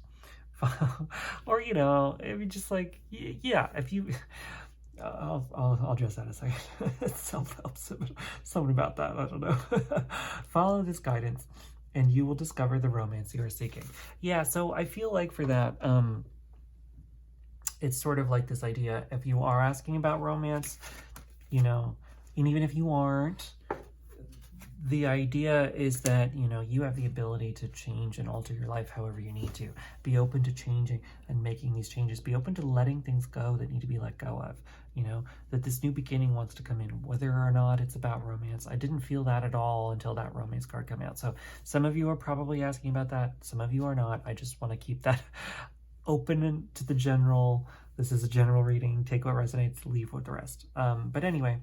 Or, you know, I mean, just like, yeah, if you... I'll address that in a second. Self-help seminar. Something about that, I don't know. Follow this guidance, and you will discover the romance you are seeking. Yeah, so I feel like for that, it's sort of like this idea, if you are asking about romance, you know, and even if you aren't, the idea is that, you know, you have the ability to change and alter your life however you need to. Be open to changing and making these changes. Be open to letting things go that need to be let go of. You know, that this new beginning wants to come in, whether or not it's about romance. I didn't feel that at all until that romance card came out. So some of you are probably asking about that. Some of you are not. I just want to keep that open to the general. This is a general reading. Take what resonates, leave with the rest. But anyway,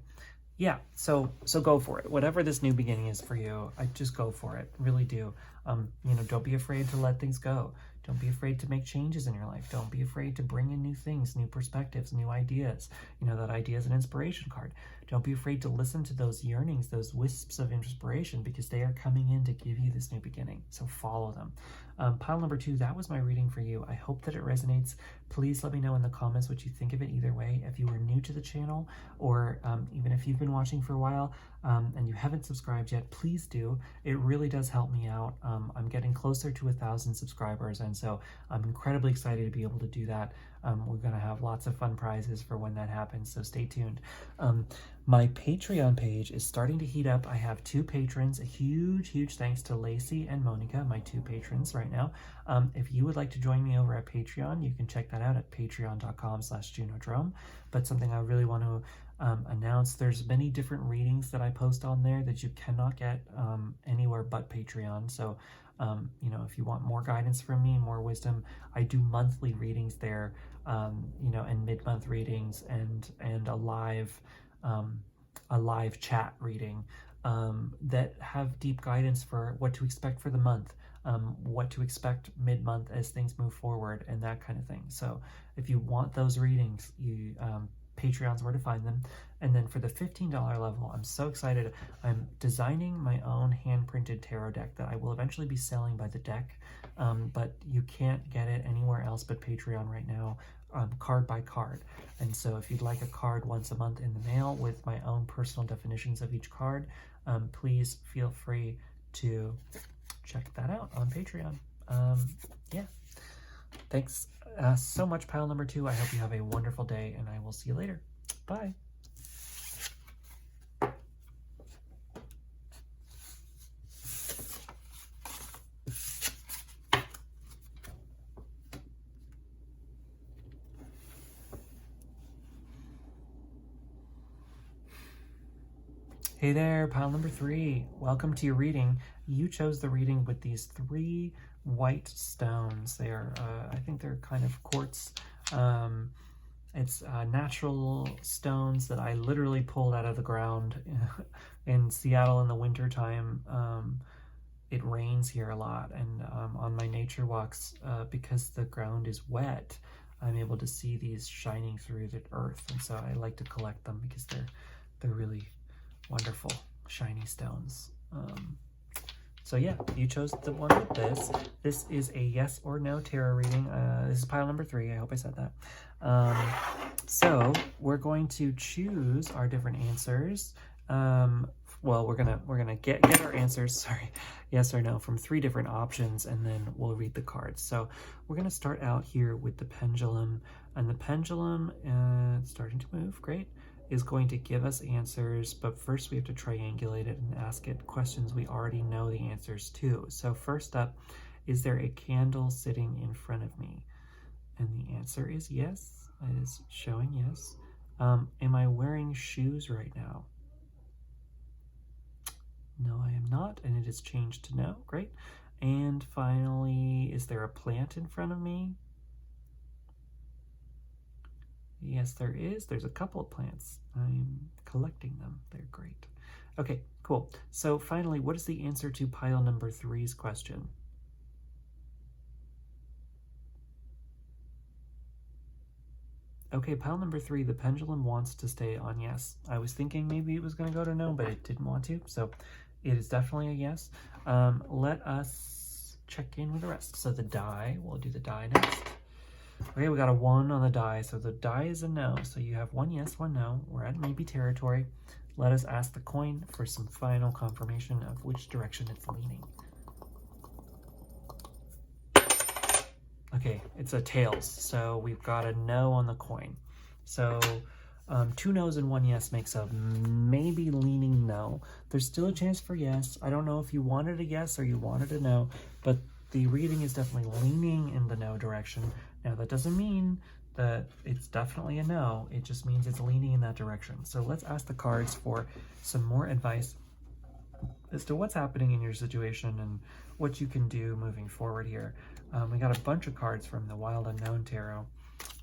yeah, so go for it. Whatever this new beginning is for you, I just go for it. Really do. You know, don't be afraid to let things go. Don't be afraid to make changes in your life. Don't be afraid to bring in new things, new perspectives, new ideas. You know, that idea is an inspiration card. Don't be afraid to listen to those yearnings, those wisps of inspiration, because they are coming in to give you this new beginning. So follow them. Pile number 2, that was my reading for you. I hope that it resonates. Please let me know in the comments what you think of it either way. If you are new to the channel, or even if you've been watching for a while and you haven't subscribed yet, please do. It really does help me out. I'm getting closer to 1,000 subscribers, and so I'm incredibly excited to be able to do that. We're going to have lots of fun prizes for when that happens, so stay tuned. My Patreon page is starting to heat up. I have 2 patrons. A huge thanks to Lacey and Monica, my 2 patrons right now. If you would like to join me over at Patreon, you can check that out at patreon.com/JunoDrome. But something I really want to announce, there's many different readings that I post on there that you cannot get anywhere but Patreon. So you know, if you want more guidance from me, more wisdom, I do monthly readings there, you know, and mid-month readings, and a live chat reading that have deep guidance for what to expect for the month, what to expect mid-month as things move forward, and that kind of thing. So if you want those readings, you Patreon's where to find them. And then for the $15 level, I'm so excited. I'm designing my own hand-printed tarot deck that I will eventually be selling by the deck, but you can't get it anywhere else but Patreon right now, card by card. And so if you'd like a card once a month in the mail with my own personal definitions of each card, please feel free to check that out on Patreon. Yeah. Thanks so much, pile number 2. I hope you have a wonderful day, and I will see you later. Bye. Hey there, pile number 3. Welcome to your reading. You chose the reading with these 3 white stones. They are, I think they're kind of quartz, It's natural stones that I literally pulled out of the ground in Seattle in the wintertime. It rains here a lot, and on my nature walks, because the ground is wet, I'm able to see these shining through the earth, and so I like to collect them because they're really wonderful shiny stones. So yeah, you chose the one with this. This is a yes or no tarot reading. This is pile number 3. I hope I said that. So we're going to choose our different answers. Well, we're gonna get our answers, sorry, yes or no, from 3 different options, and then we'll read the cards. So we're gonna start out here with the pendulum, and the pendulum, starting to move, great, is going to give us answers, but first we have to triangulate it and ask it questions we already know the answers to. So first up, is there a candle sitting in front of me? And the answer is yes. It is showing yes. Am I wearing shoes right now? No, I am not, and it is changed to no. Great. And finally, is there a plant in front of me? Yes, there is. There's a couple of plants. I'm collecting them. They're great. Okay, cool. So finally, what is the answer to pile number 3's question? Okay, pile number 3, the pendulum wants to stay on yes. I was thinking maybe it was going to go to no, but it didn't want to, so it is definitely a yes. Let us check in with the rest. So the die, we'll do the die next. Okay, we got a 1 on the die, so the die is a no. So you have 1 yes, 1 no. We're at maybe territory. Let us ask the coin for some final confirmation of which direction it's leaning. Okay, it's a tails, so we've got a no on the coin. So 2 no's and 1 yes makes a maybe leaning no. There's still a chance for yes. I don't know if you wanted a yes or you wanted a no, but the reading is definitely leaning in the no direction. Now that doesn't mean that it's definitely a no, it just means it's leaning in that direction. So let's ask the cards for some more advice as to what's happening in your situation and what you can do moving forward here. We got a bunch of cards from the Wild Unknown Tarot.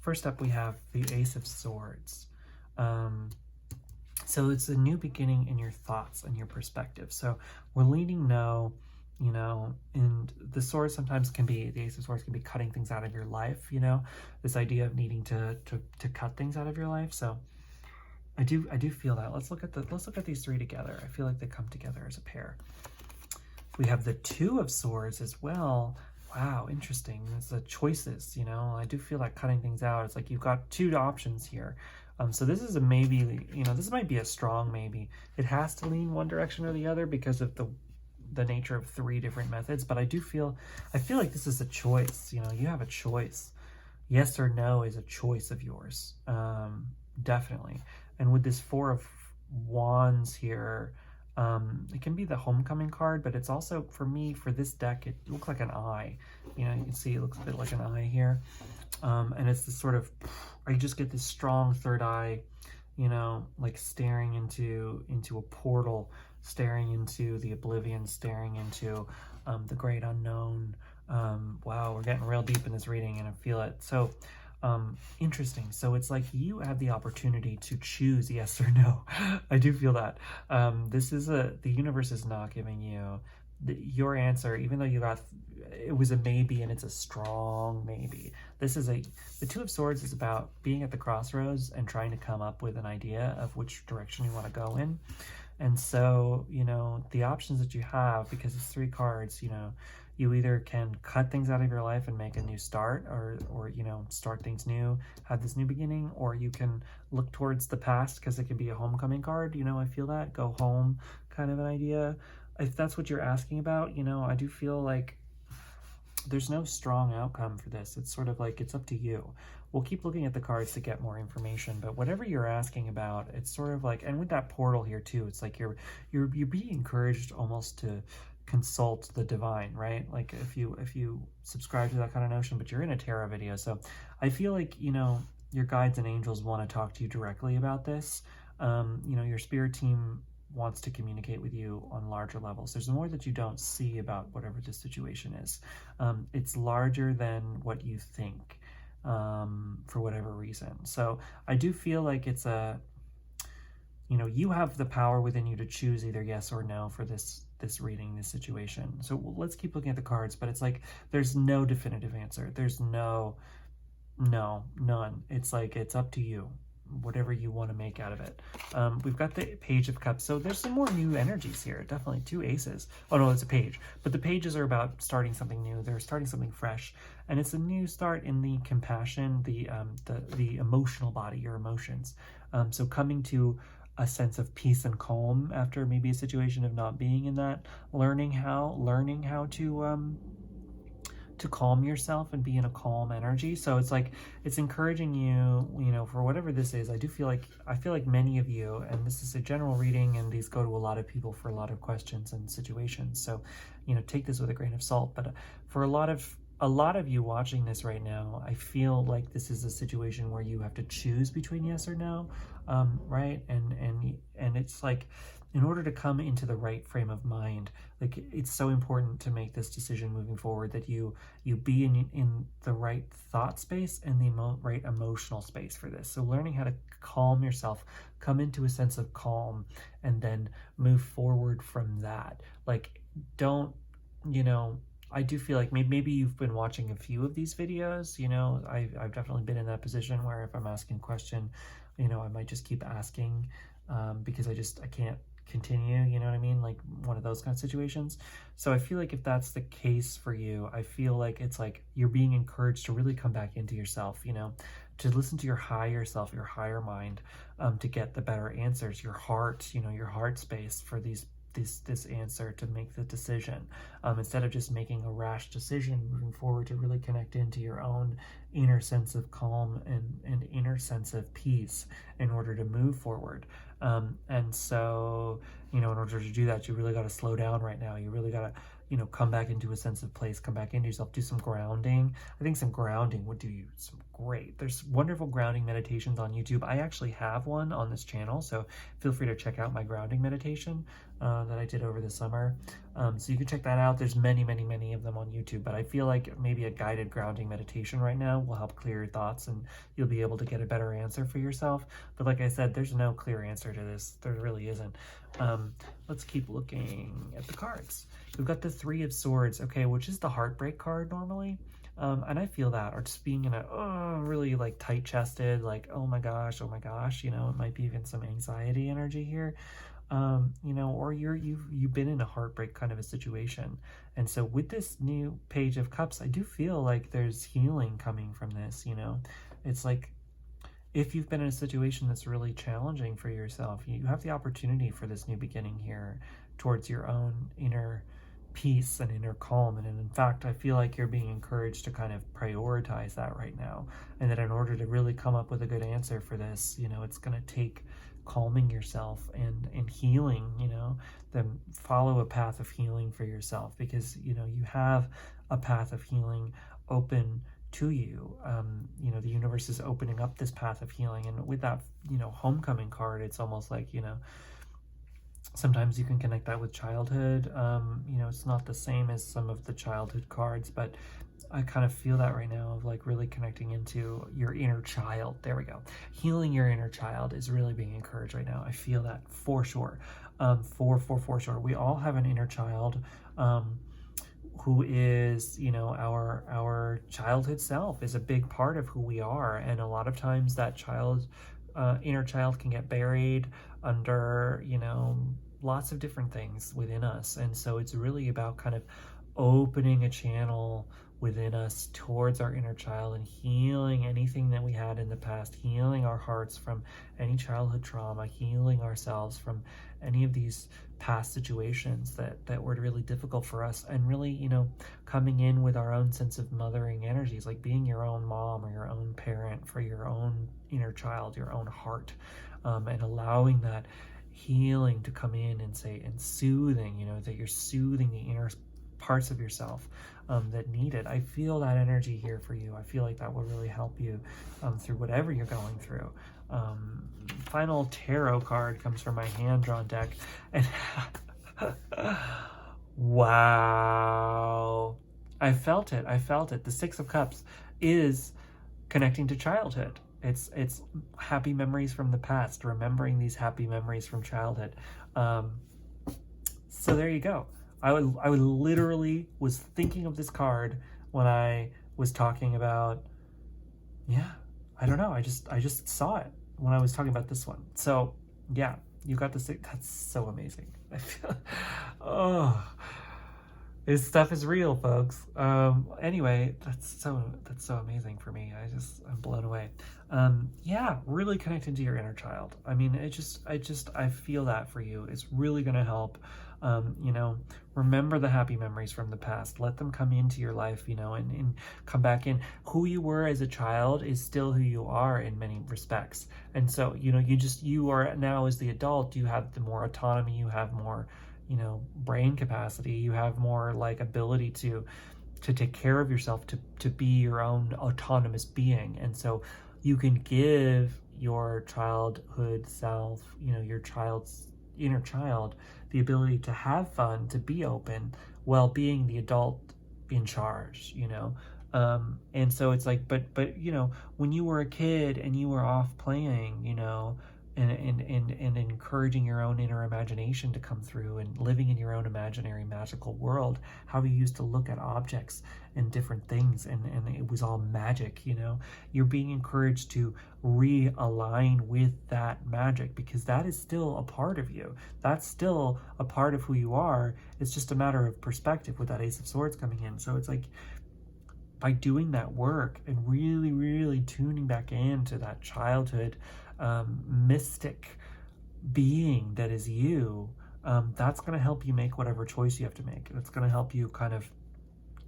First up, we have the Ace of Swords. So it's a new beginning in your thoughts and your perspective. So we're leaning no, you know, and the sword sometimes can be, the Ace of Swords can be cutting things out of your life, you know, this idea of needing to cut things out of your life. So I do feel that. Let's look at these 3 together. I feel like they come together as a pair. We have the 2 of Swords as well. Wow, interesting. It's the choices, you know. I do feel like cutting things out. It's like you've got 2 options here. So this is a maybe, you know, this might be a strong maybe. It has to lean one direction or the other because of the nature of 3 different methods, but I feel like this is a choice. You know, you have a choice. Yes or no is a choice of yours, definitely. And with this 4 of Wands here, it can be the homecoming card, but it's also, for me, for this deck, it looks like an eye. You know, you can see it looks a bit like an eye here. And it's this sort of, I just get this strong third eye, you know, like staring into a portal, staring into the oblivion, staring into the great unknown. Wow, we're getting real deep in this reading and I feel it. So interesting. So it's like you have the opportunity to choose yes or no. I do feel that. This is the universe is not giving you your answer, even though it was a maybe and it's a strong maybe. The 2 of Swords is about being at the crossroads and trying to come up with an idea of which direction you want to go in. And so, you know, the options that you have, because it's 3 cards, you know, you either can cut things out of your life and make a new start, or you know, start things new, have this new beginning, or you can look towards the past because it can be a homecoming card. You know, I feel that go home kind of an idea. If that's what you're asking about, you know, I do feel like there's no strong outcome for this. It's sort of like, it's up to you. We'll keep looking at the cards to get more information, but whatever you're asking about, it's sort of like, and with that portal here too, it's like you're being encouraged almost to consult the divine, right? Like if you subscribe to that kind of notion, but you're in a tarot video. So I feel like, you know, your guides and angels want to talk to you directly about this. You know, your spirit team wants to communicate with you on larger levels. There's more that you don't see about whatever the situation is. It's larger than what you think. for whatever reason. So I do feel like it's a, you have the power within you to choose either yes or no for this reading, this situation. So let's keep looking at the cards, but it's like there's no definitive answer. There's none. It's like it's up to you, whatever you want to make out of it. We've got the Page of Cups, so there's some more new energies here. Definitely 2 aces. Oh no, it's a page, but the pages are about starting something new. They're starting something fresh, and it's a new start in the compassion, the emotional body, your emotions. So coming to a sense of peace and calm after maybe a situation of not being in that, learning how to calm yourself and be in a calm energy. So it's like it's encouraging you, for whatever this is. I feel like many of you, and this is a general reading, and these go to a lot of people for a lot of questions and situations, so take this with a grain of salt. But for a lot of you watching this right now, I feel like this is a situation where you have to choose between yes or no, right? And it's like, in order to come into the right frame of mind, like it's so important to make this decision moving forward that you be in the right thought space and the right emotional space for this. So learning how to calm yourself, come into a sense of calm, and then move forward from that. Like, don't, I do feel like maybe you've been watching a few of these videos. I've definitely been in that position where if I'm asking a question, I might just keep asking because I can't continue, you know what I mean? Like one of those kind of situations. So I feel like if that's the case for you, I feel like it's like you're being encouraged to really come back into yourself, to listen to your higher self, your higher mind, to get the better answers, your heart, your heart space for this answer, to make the decision, instead of just making a rash decision moving forward, to really connect into your own inner sense of calm and inner sense of peace in order to move forward. And so, in order to do that, you really got to slow down right now. You really got to, come back into a sense of place, come back into yourself, do some grounding. I think some grounding would do you some great. There's wonderful grounding meditations on YouTube. I actually have one on this channel, so feel free to check out my grounding meditation that I did over the summer. So you can check that out. There's many of them on YouTube, but I feel like maybe a guided grounding meditation right now will help clear your thoughts, and you'll be able to get a better answer for yourself. But like I said, there's no clear answer to this. There really isn't. Let's keep looking at the cards. We've got the 3 of Swords, okay, which is the heartbreak card normally. And I feel that, or just being in a really like tight-chested, like oh my gosh, it might be even some anxiety energy here. Or you've been in a heartbreak kind of a situation. And so with this new Page of Cups, I do feel like there's healing coming from this. It's like if you've been in a situation that's really challenging for yourself, you have the opportunity for this new beginning here towards your own inner peace and inner calm. And in fact, I feel like you're being encouraged to kind of prioritize that right now, and that in order to really come up with a good answer for this, it's going to take calming yourself and healing, then follow a path of healing for yourself, because you have a path of healing open to you. The universe is opening up this path of healing, and with that homecoming card, it's almost like sometimes you can connect that with childhood. It's not the same as some of the childhood cards, but I kind of feel that right now, of like really connecting into your inner child. There we go. Healing your inner child is really being encouraged right now. I feel that for sure. For sure. We all have an inner child who is, our childhood self is a big part of who we are. And a lot of times that inner child can get buried under, lots of different things within us. And so it's really about kind of opening a channel within us towards our inner child and healing anything that we had in the past, healing our hearts from any childhood trauma, healing ourselves from any of these past situations that were really difficult for us, and really, coming in with our own sense of mothering energies, like being your own mom or your own parent for your own inner child, your own heart, and allowing that healing to come in and soothing, that you're soothing the inner parts of yourself that need it. I feel that energy here for you. I feel like that will really help you through whatever you're going through. Final tarot card comes from my hand-drawn deck, and wow, I felt it. The 6 of Cups is connecting to childhood. It's happy memories from the past, remembering these happy memories from childhood. So there you go. I would literally was thinking of this card when I was talking about, yeah, I don't know. I just saw it when I was talking about this one. So yeah, you got to see. That's so amazing. I feel, oh, this stuff is real, folks. Anyway, that's so amazing for me. I'm blown away. Yeah, really connecting to your inner child. I mean, I feel that for you. It's really going to help. You know, remember the happy memories from the past. Let them come into your life, you know, and come back in. Who you were as a child is still who you are in many respects. And so, you know, you are now as the adult, you have the more autonomy, you have more, you know, brain capacity, you have more like ability to take care of yourself, to be your own autonomous being. And so you can give your childhood self, you know, your child's inner child, the ability to have fun, to be open, while being the adult in charge, you know. And so it's like, but you know, when you were a kid and you were off playing, you know, and encouraging your own inner imagination to come through and living in your own imaginary magical world, how you used to look at objects and different things, and it was all magic, you know. You're being encouraged to realign with that magic, because that is still a part of you. That's still a part of who you are. It's just a matter of perspective with that Ace of Swords coming in. So it's like, by doing that work and really, really tuning back into that childhood mystic being that is you, that's going to help you make whatever choice you have to make. It's going to help you kind of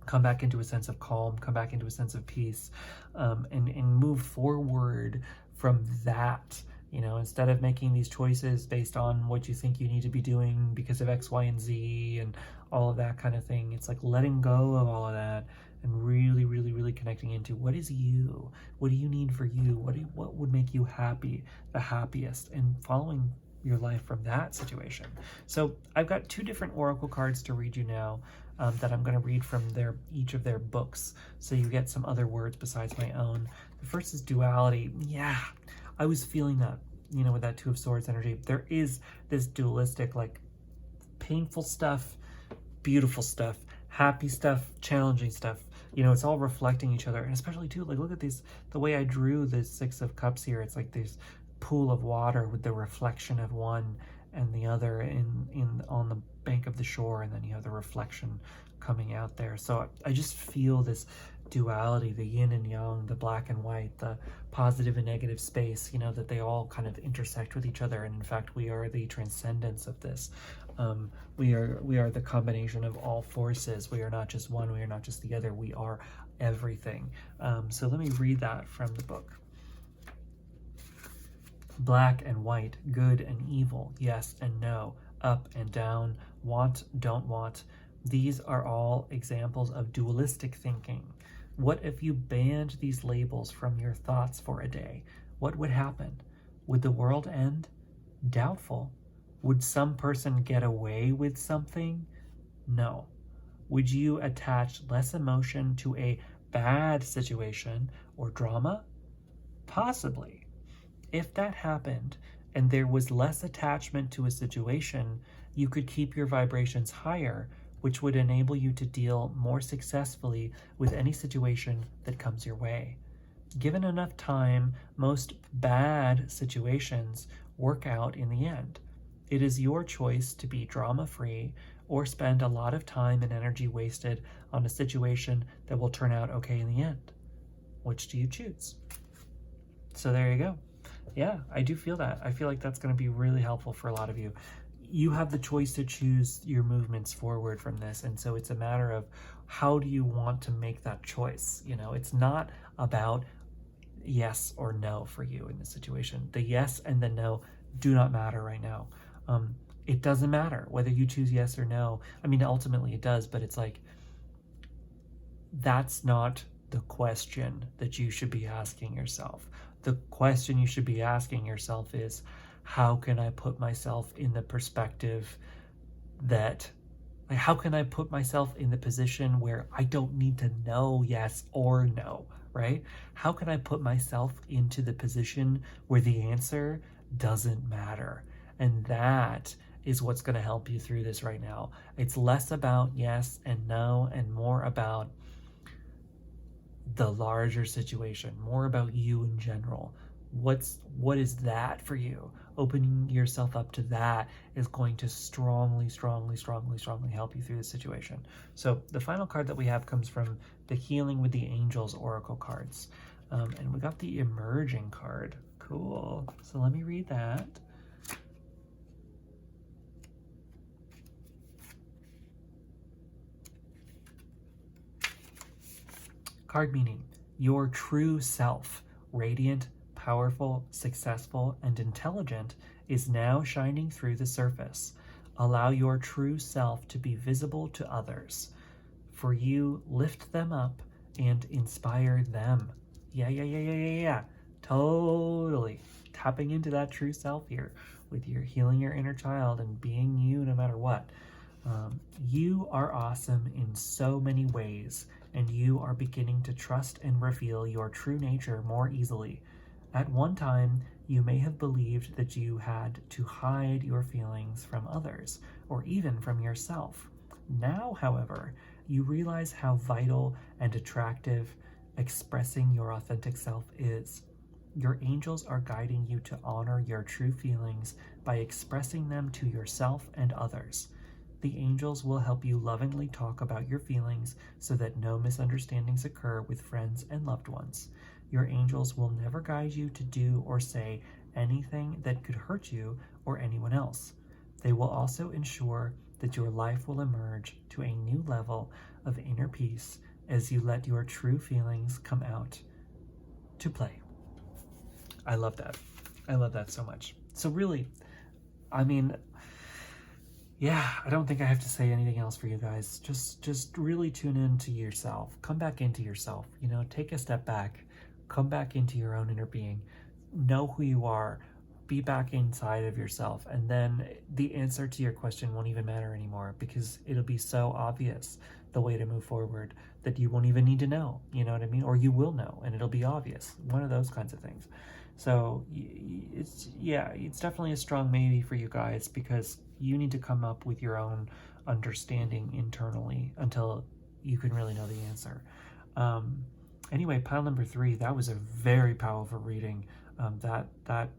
come back into a sense of calm, come back into a sense of peace, and move forward from that. You know, instead of making these choices based on what you think you need to be doing because of X, Y, and Z and all of that kind of thing, it's like letting go of all of that and really, really, really connecting into what is you, what do you need for you, what would make you happy, the happiest, and following your life from that situation. So I've got two different oracle cards to read you now, that I'm going to read from each of their books, so you get some other words besides my own. The first is duality. Yeah, I was feeling that, you know, with that Two of Swords energy. There is this dualistic, like, painful stuff, beautiful stuff, happy stuff, challenging stuff. You know, it's all reflecting each other. And especially too, like, look at these, the way I drew the Six of Cups here. It's like this pool of water with the reflection of one and the other on the bank of the shore, and then you have the reflection coming out there. So I just feel this duality, the yin and yang, the black and white, the positive and negative space, you know, that they all kind of intersect with each other. And in fact, we are the transcendence of this. We are the combination of all forces. We are not just one, we are not just the other, we are everything. So let me read that from the book. Black and white, good and evil, yes and no, up and down, want, don't want. These are all examples of dualistic thinking. What if you banned these labels from your thoughts for a day? What would happen? Would the world end? Doubtful. Would some person get away with something? No. Would you attach less emotion to a bad situation or drama? Possibly. If that happened and there was less attachment to a situation, you could keep your vibrations higher, which would enable you to deal more successfully with any situation that comes your way. Given enough time, most bad situations work out in the end. It is your choice to be drama-free or spend a lot of time and energy wasted on a situation that will turn out okay in the end. Which do you choose? So there you go. Yeah, I do feel that. I feel like that's going to be really helpful for a lot of you. You have the choice to choose your movements forward from this. And so it's a matter of how do you want to make that choice? You know, it's not about yes or no for you in this situation. The yes and the no do not matter right now. It doesn't matter whether you choose yes or no. I mean, ultimately it does, but it's like, that's not the question that you should be asking yourself. The question you should be asking yourself is, how can I put myself in the perspective that, how can I put myself in the position where I don't need to know yes or no, right? How can I put myself into the position where the answer doesn't matter? And that is what's going to help you through this right now. It's less about yes and no and more about the larger situation, more about you in general. What is that for you? Opening yourself up to that is going to strongly help you through the situation. So the final card that we have comes from the Healing with the Angels Oracle cards. And we got the Emerging card. Cool. So let me read that. Card meaning: your true self, radiant, powerful, successful, and intelligent, is now shining through the surface. Allow your true self to be visible to others. For you, lift them up and inspire them. Yeah. Totally. Tapping into that true self here with your healing your inner child and being you no matter what. You are awesome in so many ways, and you are beginning to trust and reveal your true nature more easily. At one time, you may have believed that you had to hide your feelings from others, or even from yourself. Now, however, you realize how vital and attractive expressing your authentic self is. Your angels are guiding you to honor your true feelings by expressing them to yourself and others. The angels will help you lovingly talk about your feelings so that no misunderstandings occur with friends and loved ones. Your angels will never guide you to do or say anything that could hurt you or anyone else. They will also ensure that your life will emerge to a new level of inner peace as you let your true feelings come out to play. I love that. I love that so much. So really, I mean, yeah, I don't think I have to say anything else for you guys. Just really tune into yourself. Come back into yourself. You know, take a step back. Come back into your own inner being. Know who you are. Be back inside of yourself. And then the answer to your question won't even matter anymore, because it'll be so obvious the way to move forward that you won't even need to know. You know what I mean? Or you will know, and it'll be obvious. One of those kinds of things. So it's definitely a strong maybe for you guys, because you need to come up with your own understanding internally until you can really know the answer. Anyway, pile number 3, that was a very powerful reading. That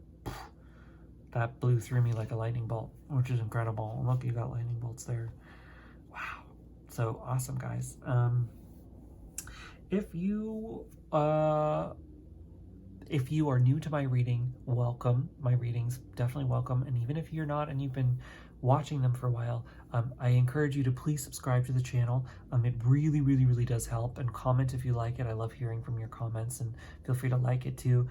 blew through me like a lightning bolt, which is incredible. Look, you got lightning bolts there. Wow. So awesome, guys. If you are new to my reading, welcome. My readings, definitely welcome. And even if you're not and you've been watching them for a while, I encourage you to please subscribe to the channel. It really does help. And comment if you like it. I love hearing from your comments, and feel free to like it too.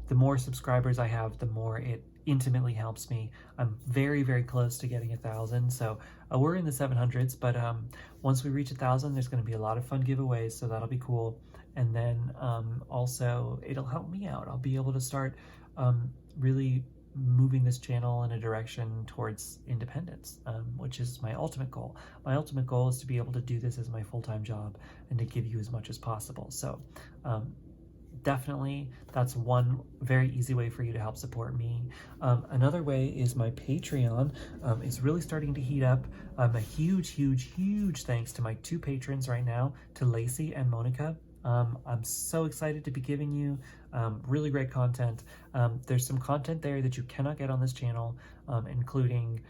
The more subscribers I have, the more it intimately helps me. I'm very close to getting 1,000, so we're in the 700s, but once we reach 1,000, there's going to be a lot of fun giveaways, so that'll be cool. And then also it'll help me out. I'll be able to start really moving this channel in a direction towards independence, which is my ultimate goal. My ultimate goal is to be able to do this as my full-time job and to give you as much as possible. So definitely, that's one very easy way for you to help support me. Another way is my Patreon. It's really starting to heat up. A huge thanks to my 2 patrons right now, to Lacey and Monica. I'm so excited to be giving you really great content. There's some content there that you cannot get on this channel, including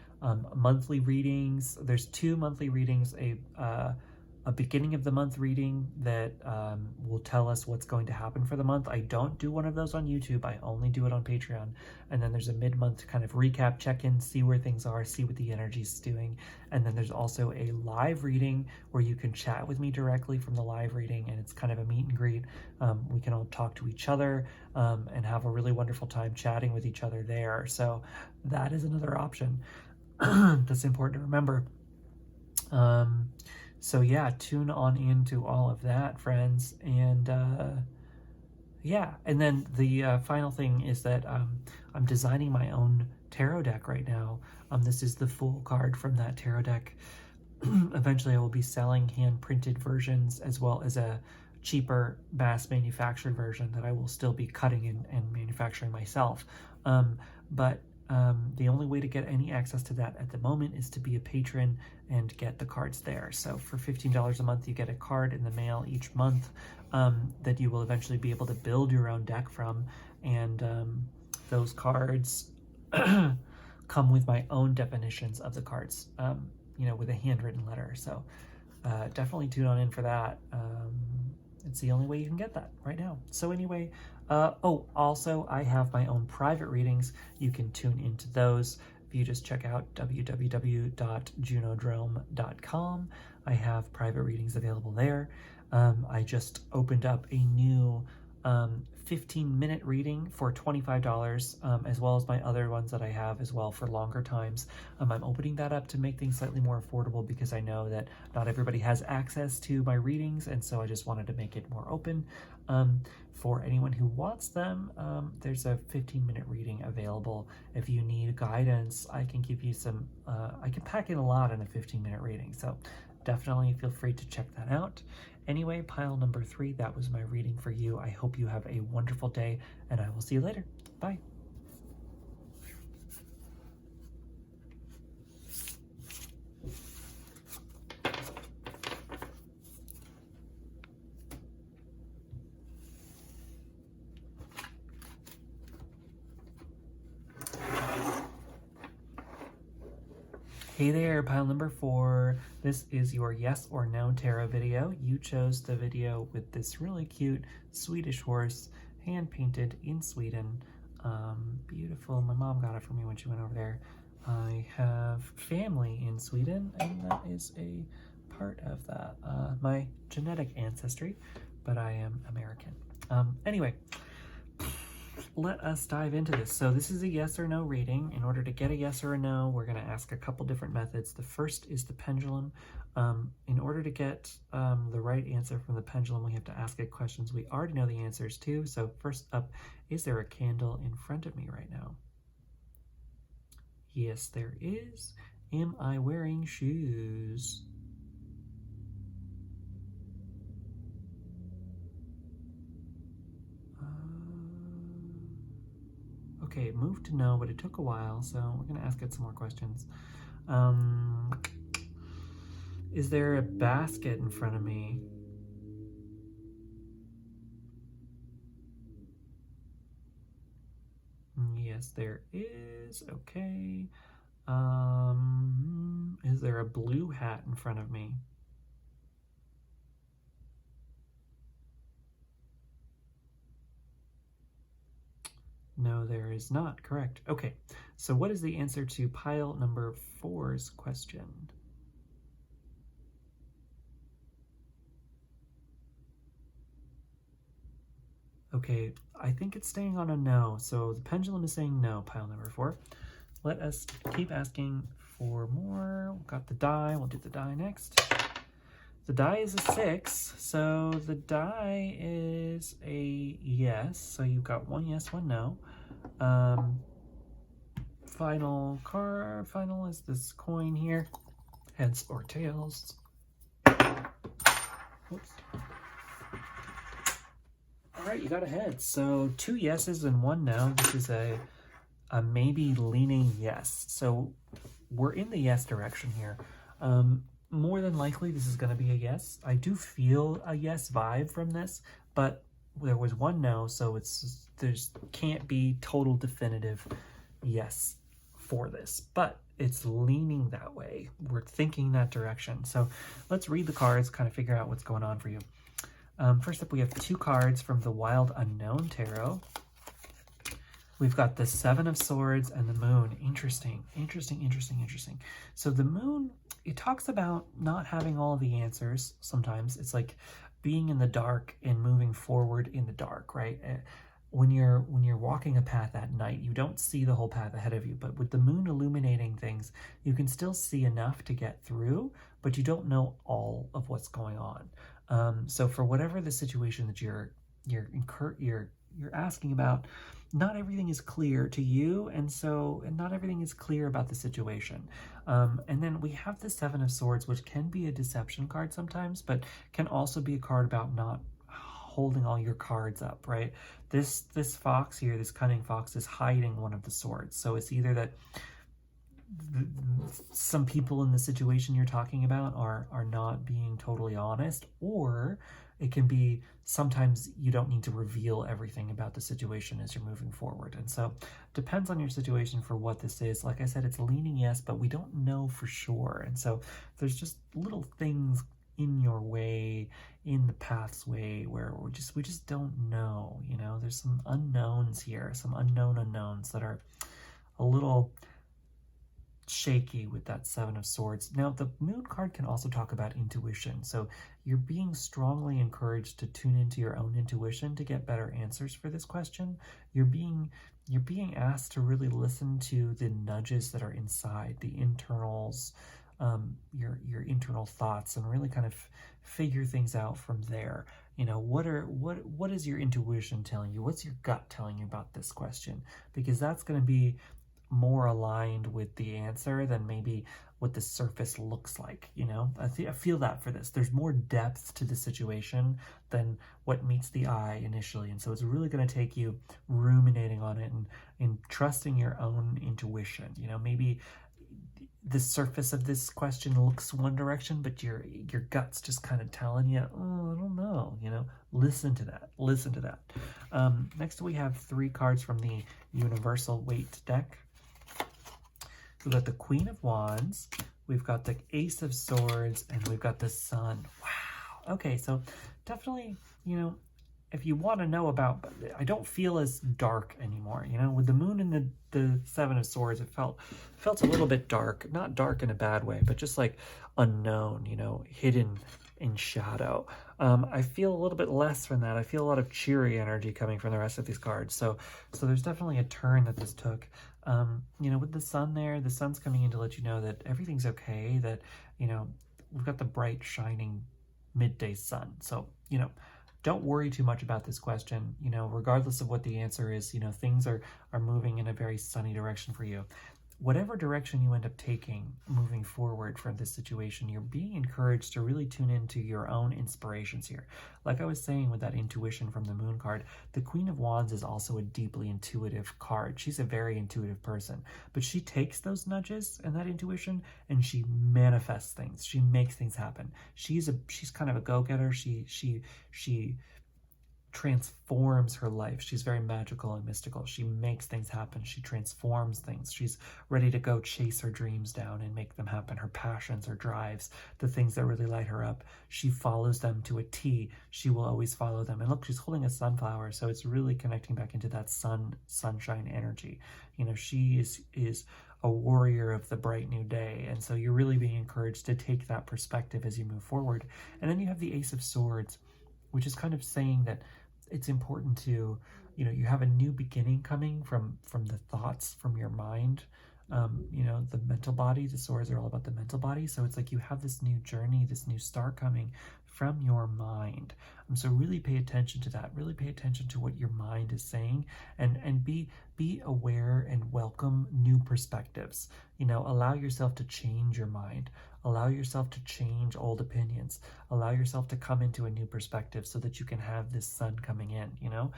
monthly readings. There's 2 monthly readings, a beginning of the month reading that will tell us what's going to happen for the month. I don't do one of those on YouTube. I only do it on Patreon. And then there's a mid-month kind of recap, check-in, see where things are, see what the energy's doing. And then there's also a live reading where you can chat with me directly from the live reading, and it's kind of a meet and greet. We can all talk to each other and have a really wonderful time chatting with each other there. So that is another option that's important to remember. So yeah, tune on into all of that, friends. And yeah, and then the final thing is that I'm designing my own tarot deck right now. This is the full card from that tarot deck. Eventually I will be selling hand-printed versions, as well as a cheaper mass manufactured version that I will still be cutting and manufacturing myself. But the only way to get any access to that at the moment is to be a patron and get the cards there. So for $15 a month, you get a card in the mail each month that you will eventually be able to build your own deck from. And those cards come with my own definitions of the cards, you know, with a handwritten letter. So definitely tune on in for that. It's the only way you can get that right now. So anyway, oh, also I have my own private readings. You can tune into those. If you just check out www.junodrome.com, I have private readings available there. I just opened up a new 15-minute reading for $25, as well as my other ones that I have as well for longer times. I'm opening that up to make things slightly more affordable because I know that not everybody has access to my readings, and so I just wanted to make it more open. For anyone who wants them, there's a 15-minute reading available. If you need guidance, I can give you some, I can pack in a lot in a 15-minute reading, so definitely feel free to check that out. Anyway, pile number 3, that was my reading for you. I hope you have a wonderful day, and I will see you later. Bye. Hey there, pile number 4. This is your yes or no tarot video. You chose the video with this really cute Swedish horse, hand painted in Sweden. Beautiful. My mom got it for me when she went over there. I have family in Sweden, and that is a part of that. My genetic ancestry, but I am American. Anyway, let us dive into this. So this is a yes or no reading. In order to get a yes or a no, we're going to ask a couple different methods. The first is the pendulum. In order to get the right answer from the pendulum, we have to ask it questions we already know the answers to. So first up, is there a candle in front of me right now? Yes, there is. Am I wearing shoes? Okay, it moved to no, but it took a while, so we're going to ask it some more questions. Is there a basket in front of me? Yes, there is. Okay. Is there a blue hat in front of me? No, there is not. Correct. Okay, so what is the answer to pile number 4's question? Okay, I think it's staying on a no, so the pendulum is saying no, pile number 4. Let us keep asking for more. We've got the die. We'll do the die next. The die is a 6, so the die is a yes. So you've got 1 yes, 1 no. Final is this coin here. Heads or tails. Oops. All right, you got a head. So 2 yeses and 1 no. This is a maybe leaning yes. So we're in the yes direction here. More than likely, this is going to be a yes. I do feel a yes vibe from this, but there was 1 no, so there's can't be total definitive yes for this, but it's leaning that way. We're thinking that direction. So let's read the cards, kind of figure out what's going on for you. First up, we have 2 cards from the Wild Unknown Tarot. We've got the 7 of Swords and the Moon. Interesting. So the Moon, it talks about not having all the answers sometimes. It's like being in the dark and moving forward in the dark, right? When you're walking a path at night, you don't see the whole path ahead of you, but with the moon illuminating things, you can still see enough to get through, but you don't know all of what's going on. So for whatever the situation that you're asking about, not everything is clear to you, and not everything is clear about the situation. And then we have the 7 of Swords, which can be a deception card sometimes, but can also be a card about not holding all your cards up, right? This fox here, this cunning fox, is hiding one of the swords. So it's either that some people in the situation you're talking about are not being totally honest, or it can be sometimes you don't need to reveal everything about the situation as you're moving forward. And so depends on your situation for what this is. Like I said, it's leaning yes, but we don't know for sure. And so there's just little things in your way, in the path's way, where we just don't know. You know, there's some unknowns here, some unknown unknowns that are a little shaky with that Seven of Swords. Now, the Moon card can also talk about intuition. So you're being strongly encouraged to tune into your own intuition to get better answers for this question. You're being asked to really listen to the nudges that are inside, the internals, your internal thoughts, and really kind of figure things out from there. You know, what is your intuition telling you? What's your gut telling you about this question? Because that's going to be more aligned with the answer than maybe what the surface looks like. You know, I feel that for this, there's more depth to the situation than what meets the eye initially. And so it's really going to take you ruminating on it and trusting your own intuition. You know, maybe the surface of this question looks one direction, but your gut's just kind of telling you, oh, I don't know, you know, listen to that. Next we have 3 cards from the Universal Waite Deck. We've got the Queen of Wands, we've got the Ace of Swords, and we've got the Sun. Wow. Okay, so definitely, you know, if you want to know about, I don't feel as dark anymore. You know, with the Moon and the Seven of Swords, it felt a little bit dark. Not dark in a bad way, but just like unknown, you know, hidden in shadow. I feel a little bit less from that. I feel a lot of cheery energy coming from the rest of these cards. So there's definitely a turn that this took. You know, with the Sun there, the Sun's coming in to let you know that everything's okay, that, you know, we've got the bright, shining midday sun. So, you know, don't worry too much about this question. You know, regardless of what the answer is, you know, things are moving in a very sunny direction for you. Whatever direction you end up taking moving forward from this situation, you're being encouraged to really tune into your own inspirations here. Like I was saying with that intuition from the Moon card, the Queen of Wands is also a deeply intuitive card. She's a very intuitive person, but she takes those nudges and that intuition and she manifests things. She makes things happen. She's kind of a go-getter. She transforms her life. She's very magical and mystical. She makes things happen. She transforms things. She's ready to go chase her dreams down and make them happen. Her passions, her drives, the things that really light her up, she follows them to a T. She will always follow them. And look, she's holding a sunflower, so it's really connecting back into that sunshine energy. You know, she is a warrior of the bright new day. And so you're really being encouraged to take that perspective as you move forward. And then you have the Ace of Swords, which is kind of saying that it's important to, you know, you have a new beginning coming from the thoughts, from your mind. You know, the mental body, the swords are all about the mental body. So it's like you have this new journey, this new start coming from your mind. So really pay attention to that. Really pay attention to what your mind is saying, and be aware and welcome new perspectives. You know, allow yourself to change your mind. Allow yourself to change old opinions. Allow yourself to come into a new perspective so that you can have this sun coming in, you know?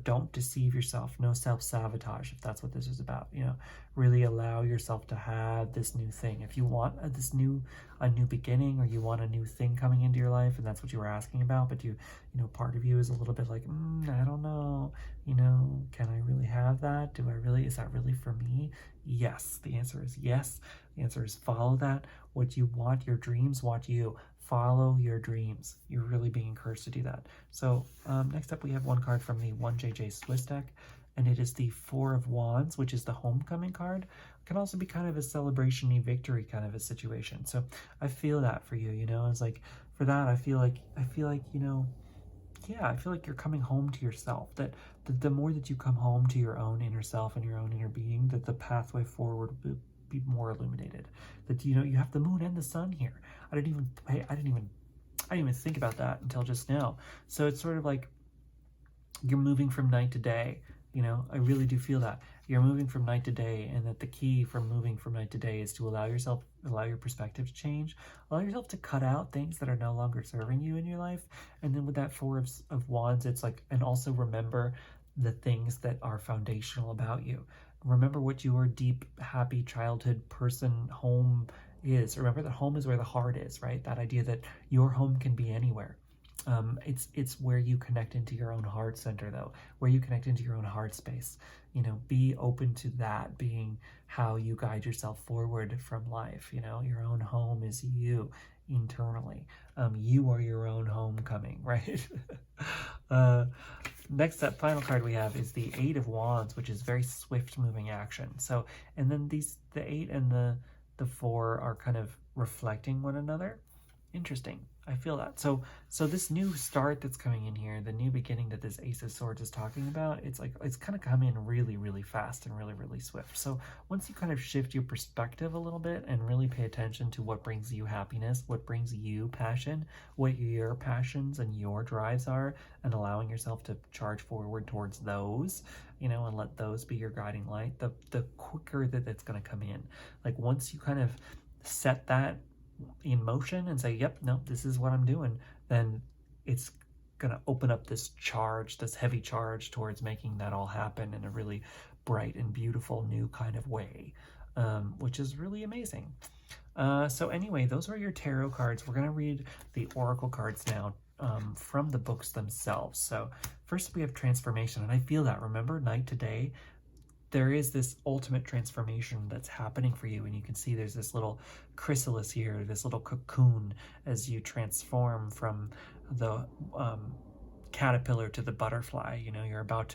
Don't deceive yourself. No self-sabotage, if that's what this is about. You know, really allow yourself to have this new thing. If you want a new beginning, or you want a new thing coming into your life, and that's what you were asking about, but you know, part of you is a little bit like, I don't know, you know, can I really have that? Is that really for me? Yes. The answer is yes. The answer is follow that. What you want, your dreams want you. Follow your dreams. You're really being encouraged to do that. So next up we have one card from the 1JJ Swiss deck, and it is the Four of Wands, which is the homecoming card. It can also be kind of a celebration-y victory kind of a situation. So I feel that for you, you know, it's like, for that, I feel like, you know, yeah, I feel like you're coming home to yourself, that the more that you come home to your own inner self and your own inner being, that the pathway forward will be more illuminated. That, you know, you have the Moon and the Sun here. I didn't even think about that until just now. So it's sort of like you're moving from night to day. You know, I really do feel that you're moving from night to day, and that the key from moving from night to day is to allow your perspective to change, allow yourself to cut out things that are no longer serving you in your life. And then with that Four of Wands, it's like, and also remember the things that are foundational about you. Remember what your deep, happy childhood person home is. Remember that home is where the heart is, right? That idea that your home can be anywhere. It's where you connect into your own heart center, though, where you connect into your own heart space. You know, be open to that being how you guide yourself forward from life. You know, your own home is you internally. You are your own homecoming, right? Next up, final card we have is the Eight of Wands, which is very swift moving action. So, and then the Eight and the Four are kind of reflecting one another. Interesting. I feel that. So this new start that's coming in here, the new beginning that this Ace of Swords is talking about, it's like, it's kind of come in really, really fast and really, really swift. So once you kind of shift your perspective a little bit and really pay attention to what brings you happiness, what brings you passion, what your passions and your drives are, and allowing yourself to charge forward towards those, you know, and let those be your guiding light, the quicker that it's going to come in. Like once you kind of set that in motion and say, yep, no, this is what I'm doing, then it's gonna open up this charge, this heavy charge towards making that all happen in a really bright and beautiful new kind of way, which is really amazing. So anyway, those are your tarot cards. We're gonna read the oracle cards now from the books themselves. So first we have transformation, and I feel that, remember, night to day, there is this ultimate transformation that's happening for you. And you can see there's this little chrysalis here, this little cocoon, as you transform from the caterpillar to the butterfly. You know, you're about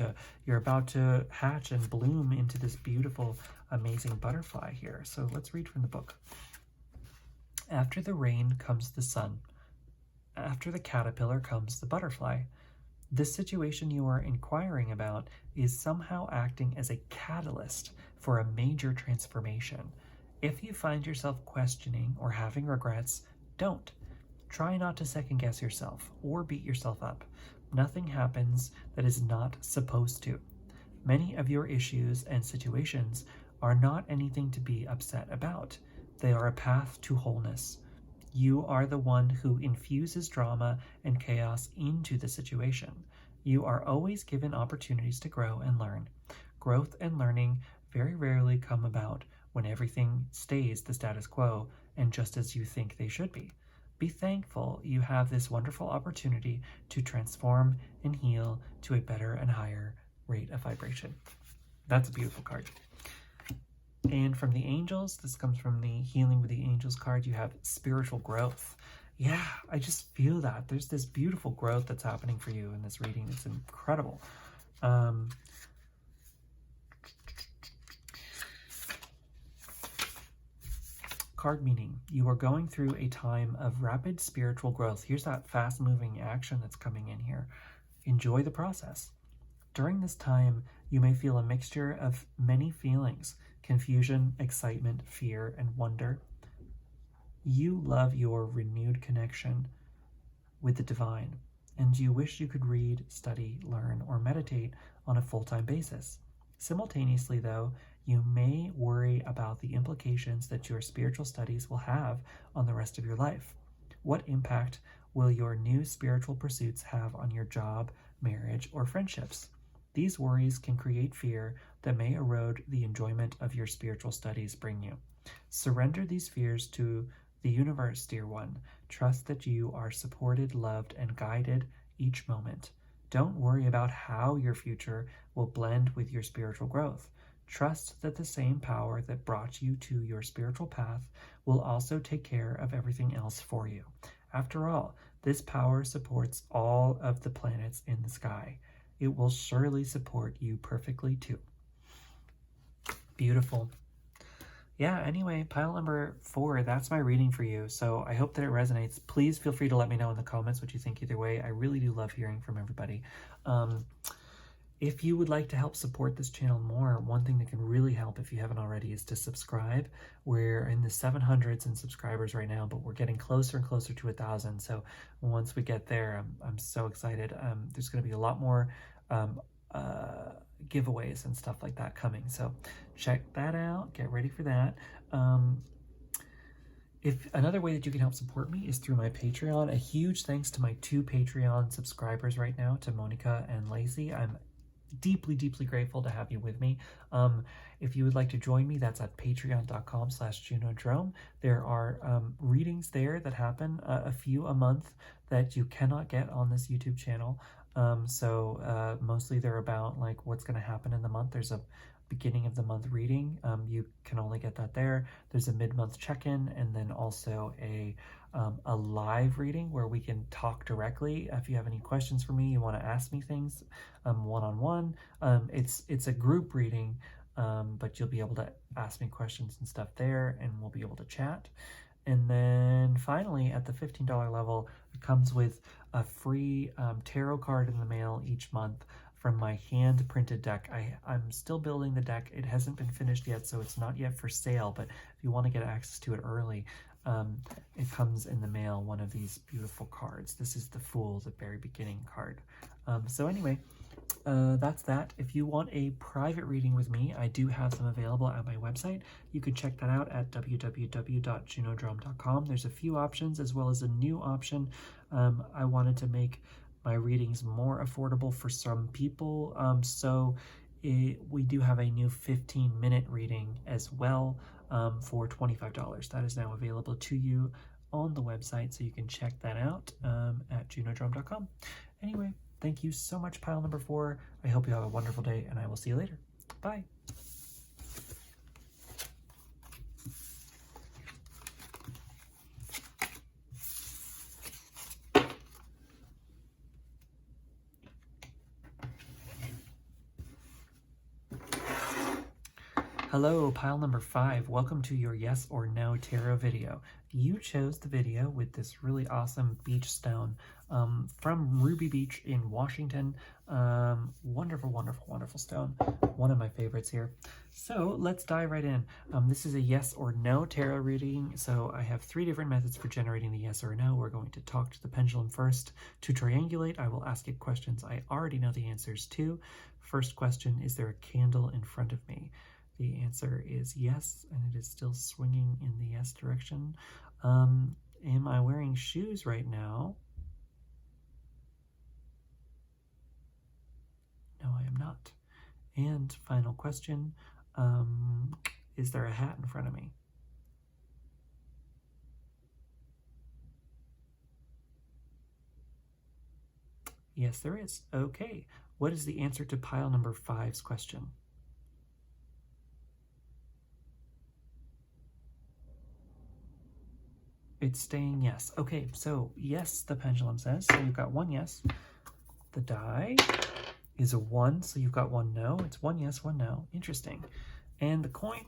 to hatch and bloom into this beautiful, amazing butterfly here. So let's read from the book. After the rain comes the sun. After the caterpillar comes the butterfly. This situation you are inquiring about is somehow acting as a catalyst for a major transformation. If you find yourself questioning or having regrets, don't. Try not to second guess yourself or beat yourself up. Nothing happens that is not supposed to. Many of your issues and situations are not anything to be upset about. They are a path to wholeness. You are the one who infuses drama and chaos into the situation. You are always given opportunities to grow and learn. Growth and learning very rarely come about when everything stays the status quo and just as you think they should be. Be thankful you have this wonderful opportunity to transform and heal to a better and higher rate of vibration. That's a beautiful card. And from the angels, this comes from the Healing with the Angels card, you have spiritual growth. Yeah, I just feel that. There's this beautiful growth that's happening for you in this reading. It's incredible. Card meaning, you are going through a time of rapid spiritual growth. Here's that fast-moving action that's coming in here. Enjoy the process. During this time, you may feel a mixture of many feelings: confusion, excitement, fear, and wonder. You love your renewed connection with the divine, and you wish you could read, study, learn, or meditate on a full-time basis. Simultaneously, though, you may worry about the implications that your spiritual studies will have on the rest of your life. What impact will your new spiritual pursuits have on your job, marriage, or friendships? These worries can create fear that may erode the enjoyment of your spiritual studies bring you. Surrender these fears to the universe, dear one. Trust that you are supported, loved, and guided each moment. Don't worry about how your future will blend with your spiritual growth. Trust that the same power that brought you to your spiritual path will also take care of everything else for you. After all, this power supports all of the planets in the sky. It will surely support you perfectly too. Beautiful. Yeah, anyway, pile number 4, that's my reading for you. So I hope that it resonates. Please feel free to let me know in the comments what you think either way. I really do love hearing from everybody. If you would like to help support this channel more, one thing that can really help if you haven't already is to subscribe. We're in the 700s in subscribers right now, but we're getting closer and closer to 1,000. So once we get there, I'm so excited. There's going to be a lot more giveaways and stuff like that coming. So check that out. Get ready for that. If another way that you can help support me is through my Patreon. A huge thanks to my 2 Patreon subscribers right now, to Monica and Lacey. I'm deeply, deeply grateful to have you with me. If you would like to join me, that's at patreon.com/JunoDrome. There are readings there that happen, a few a month, that you cannot get on this YouTube channel. Mostly they're about like what's going to happen in the month. There's a beginning of the month reading. You can only get that there. There's a mid-month check-in, and then also a live reading where we can talk directly. If you have any questions for me, you want to ask me things one-on-one. It's a group reading, but you'll be able to ask me questions and stuff there, and we'll be able to chat. And then finally, at the $15 level, it comes with a free tarot card in the mail each month from my hand-printed deck. I'm still building the deck. It hasn't been finished yet, so it's not yet for sale, but if you want to get access to it early, it comes in the mail, one of these beautiful cards. This is the Fool, the very beginning card. So anyway, that's that. If you want a private reading with me, I do have them available at my website. You can check that out at www.junodrome.com. There's a few options, as well as a new option. I wanted to make my readings more affordable for some people, we do have a new 15-minute reading as well, for $25. That is now available to you on the website, so you can check that out at junodrome.com. Anyway, thank you so much, pile number 4. I hope you have a wonderful day, and I will see you later. Bye. Hello, pile number 5. Welcome to your yes or no tarot video. You chose the video with this really awesome beach stone from Ruby Beach in Washington. Wonderful, wonderful, wonderful stone. One of my favorites here. So let's dive right in. This is a yes or no tarot reading. So I have 3 different methods for generating the yes or no. We're going to talk to the pendulum first. To triangulate, I will ask it questions I already know the answers to. First question, is there a candle in front of me? The answer is yes, and it is still swinging in the yes direction. Am I wearing shoes right now? No, I am not. And final question, is there a hat in front of me? Yes, there is. Okay. What is the answer to pile number 5's question? It's staying yes. Okay, so yes, the pendulum says. So you've got 1 yes. The die is a 1, so you've got 1 no. It's 1 yes, 1 no. Interesting. And the coin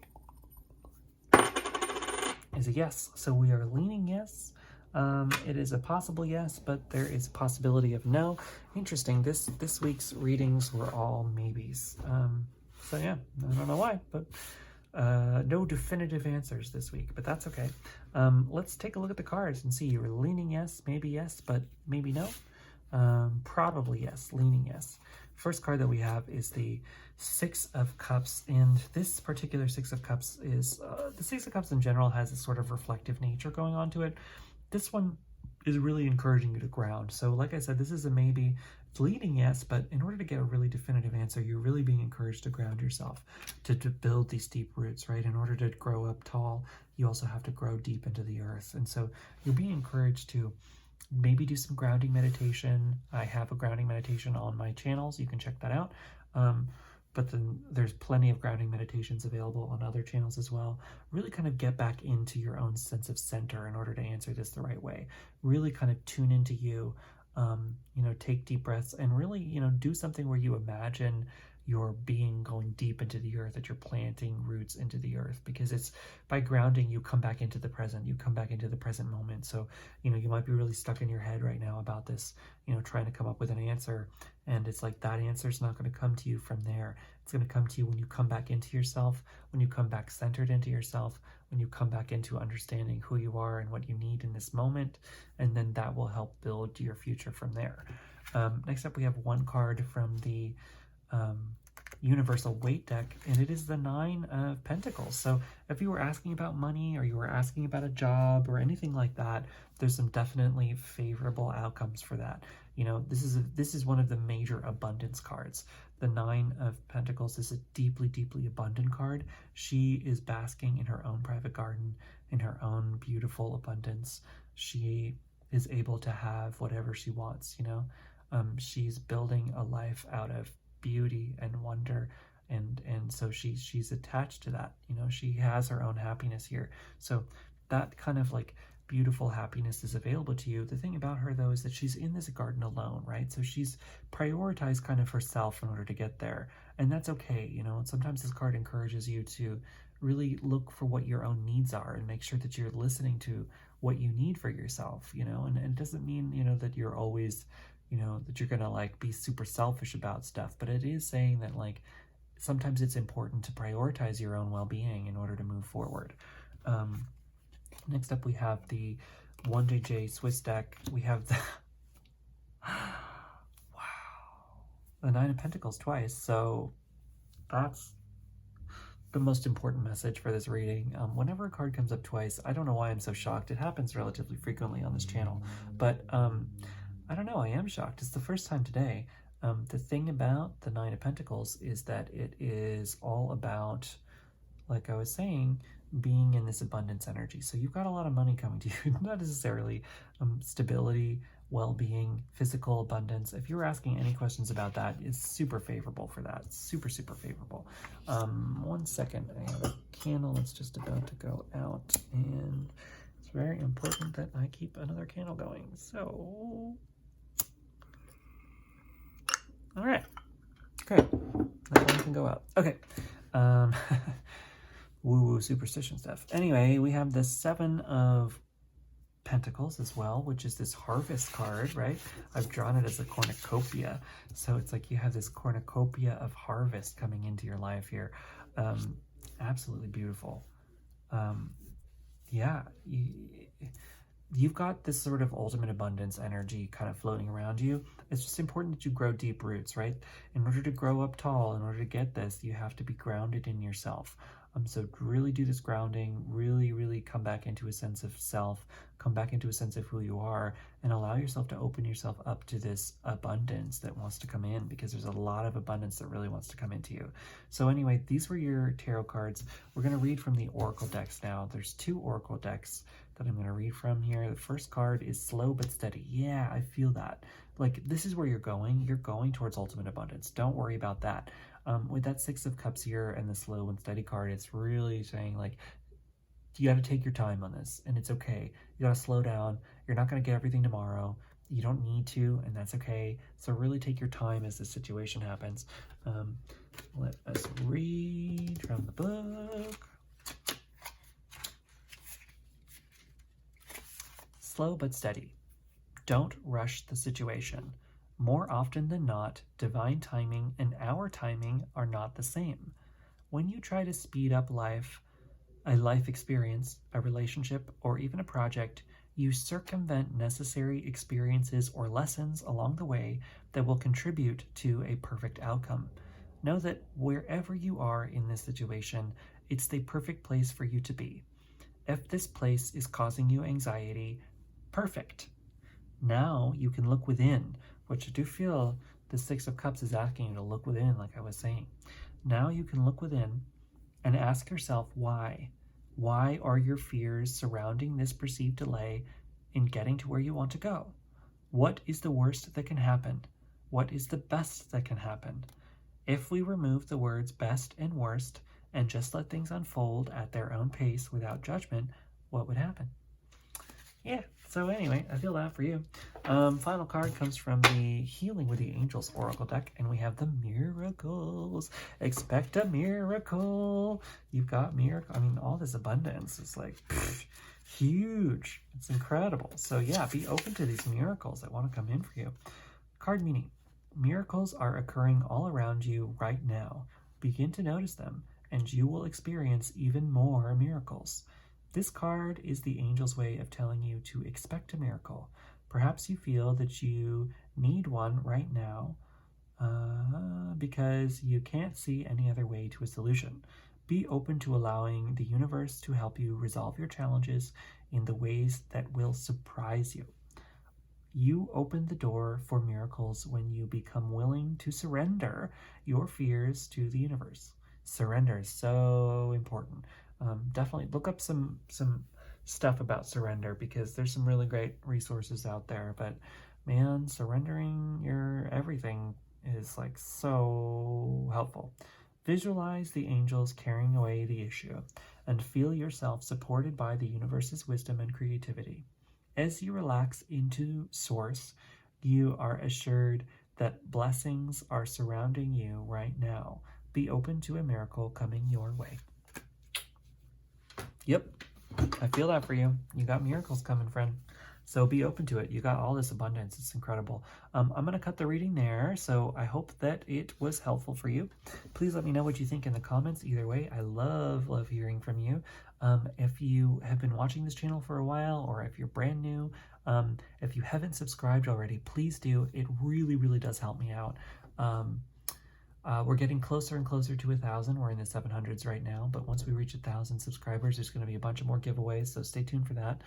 is a yes. So we are leaning yes. It is a possible yes, but there is a possibility of no. Interesting. This week's readings were all maybes. So yeah, I don't know why, but no definitive answers this week, but that's okay. Let's take a look at the cards and see. You were leaning yes, but maybe no. Probably yes, leaning yes. First card that we have is the 6 of Cups, and this particular 6 of Cups is, the 6 of Cups in general has a sort of reflective nature going on to it. This one is really encouraging you to ground. So like I said, this is a maybe. It's leading yes, but in order to get a really definitive answer, you're really being encouraged to ground yourself, to build these deep roots, right? In order to grow up tall, you also have to grow deep into the earth. And so you're being encouraged to maybe do some grounding meditation. I have a grounding meditation on my channels. You can check that out. But then there's plenty of grounding meditations available on other channels as well. Really kind of get back into your own sense of center in order to answer this the right way. Really kind of tune into you, take deep breaths, and really, do something where you imagine your being going deep into the earth, that you're planting roots into the earth, because it's by grounding, you come back into the present, you come back into the present moment. So, you might be really stuck in your head right now about this, trying to come up with an answer. And it's like that answer is not going to come to you from there. It's going to come to you when you come back into yourself, when you come back centered into yourself, when you come back into understanding who you are and what you need in this moment. And then that will help build your future from there. Next up, we have one card from the Universal Waite Deck, and it is the 9 of Pentacles. So if you were asking about money, or you were asking about a job or anything like that, there's some definitely favorable outcomes for that. You know, this is one of the major abundance cards. The 9 of Pentacles is a deeply, deeply abundant card. She is basking in her own private garden, in her own beautiful abundance. She is able to have whatever she wants, you know. She's building a life out of beauty and wonder, and so she's attached to that, you know. She has her own happiness here, so that kind of like beautiful happiness is available to you. The thing about her though is that she's in this garden alone, right? So she's prioritized kind of herself in order to get there, and that's okay, you know. And sometimes this card encourages you to really look for what your own needs are and make sure that you're listening to what you need for yourself, you know. And it doesn't mean, you know, that you're always, you know, that you're gonna like be super selfish about stuff, but it is saying that like sometimes it's important to prioritize your own well-being in order to move forward. Next up we have the 1JJ Swiss deck. We have the wow, the 9 of Pentacles twice. So that's the most important message for this reading. Whenever a card comes up twice, I don't know why I'm so shocked. It happens relatively frequently on this channel, but I don't know, I am shocked. It's the first time today. The thing about the 9 of Pentacles is that it is all about, like I was saying, being in this abundance energy. So you've got a lot of money coming to you, not necessarily stability, well-being, physical abundance. If you're asking any questions about that, it's super favorable for that. Super, super favorable. 1 second, I have a candle that's just about to go out, and it's very important that I keep another candle going. So all right, great. That one can go out. Okay. Woo-woo superstition stuff. Anyway, we have the 7 of Pentacles as well, which is this harvest card, right? I've drawn it as a cornucopia. So it's like you have this cornucopia of harvest coming into your life here. Absolutely beautiful. Yeah, you've got this sort of ultimate abundance energy kind of floating around you. It's just important that you grow deep roots, right? In order to grow up tall, in order to get this, you have to be grounded in yourself. So really do this grounding, really, really come back into a sense of self, come back into a sense of who you are, and allow yourself to open yourself up to this abundance that wants to come in, because there's a lot of abundance that really wants to come into you. So anyway, these were your tarot cards. We're going to read from the Oracle decks now. There's 2 Oracle decks that I'm going to read from here. The first card is Slow But Steady. Yeah, I feel that. Like, this is where you're going. You're going towards ultimate abundance. Don't worry about that. With that 6 of Cups here and the Slow and Steady card, it's really saying, like, you got to take your time on this, and it's okay. You got to slow down. You're not going to get everything tomorrow. You don't need to, and that's okay. So really take your time as this situation happens. Let us read from the book. Slow but steady. Don't rush the situation. More often than not, divine timing and our timing are not the same. When you try to speed up life, a life experience, a relationship, or even a project, you circumvent necessary experiences or lessons along the way that will contribute to a perfect outcome. Know that wherever you are in this situation, it's the perfect place for you to be. If this place is causing you anxiety, perfect. Now you can look within, which I do feel the 6 of Cups is asking you to look within, like I was saying. Now you can look within and ask yourself why. Why are your fears surrounding this perceived delay in getting to where you want to go? What is the worst that can happen? What is the best that can happen? If we remove the words best and worst and just let things unfold at their own pace without judgment, what would happen? Yeah, so anyway, I feel that for you. Final card comes from the Healing with the Angels Oracle deck, and we have the miracles. Expect a miracle. You've got miracle. I mean, all this abundance is like huge. It's incredible. So yeah, be open to these miracles that want to come in for you. Card meaning: miracles are occurring all around you right now. Begin to notice them, and you will experience even more miracles. This card is the angel's way of telling you to expect a miracle. Perhaps you feel that you need one right now. because you can't see any other way to a solution. Be open to allowing the universe to help you resolve your challenges in the ways that will surprise you. You open the door for miracles when you become willing to surrender your fears to the universe. Surrender is so important. Definitely look up some stuff about surrender, because there's some really great resources out there. But man, surrendering your everything is like so helpful. Visualize the angels carrying away the issue and feel yourself supported by the universe's wisdom and creativity. As you relax into Source, you are assured that blessings are surrounding you right now. Be open to a miracle coming your way. Yep, I feel that for you. You got miracles coming, friend. So be open to it. You got all this abundance. It's incredible. I'm going to cut the reading there. So I hope that it was helpful for you. Please let me know what you think in the comments. Either way, I love hearing from you. If you have been watching this channel for a while, or if you're brand new, if you haven't subscribed already, please do. It really, really does help me out. We're getting closer and closer to 1,000. We're in the 700s right now, but once we reach 1,000 subscribers, there's going to be a bunch of more giveaways, so stay tuned for that.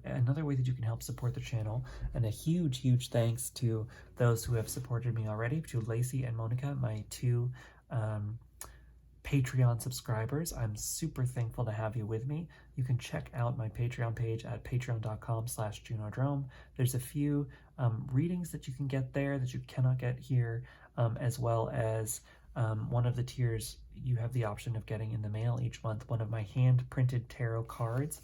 Another way that you can help support the channel, and a huge thanks to those who have supported me already, to Lacey and Monica, my two Patreon subscribers. I'm super thankful to have you with me. You can check out my Patreon page at patreon.com/JunoDrome. There's a few readings that you can get there that you cannot get here, as well as one of the tiers you have the option of getting in the mail each month, one of my hand-printed tarot cards.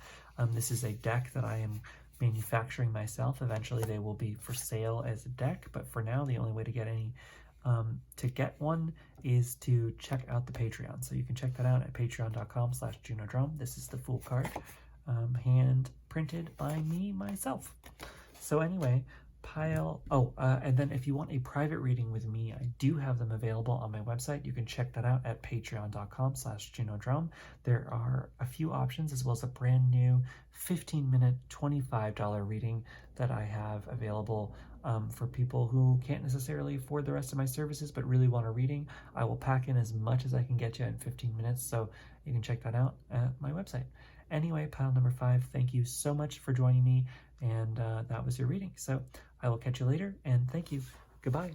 This is a deck that I am manufacturing myself. Eventually they will be for sale as a deck, but for now the only way to get any one is to check out the Patreon. So you can check that out at patreon.com/JunoDrome. This is the full card, hand printed by me myself. So anyway, and then if you want a private reading with me, I do have them available on my website. You can check that out at patreon.com/JunoDrome. There are a few options, as well as a brand new 15-minute $25 reading that I have available for people who can't necessarily afford the rest of my services but really want a reading. I will pack in as much as I can get you in 15 minutes, so you can check that out at my website. Anyway, pile number 5, thank you so much for joining me, and that was your reading. So I will catch you later, and thank you. Goodbye.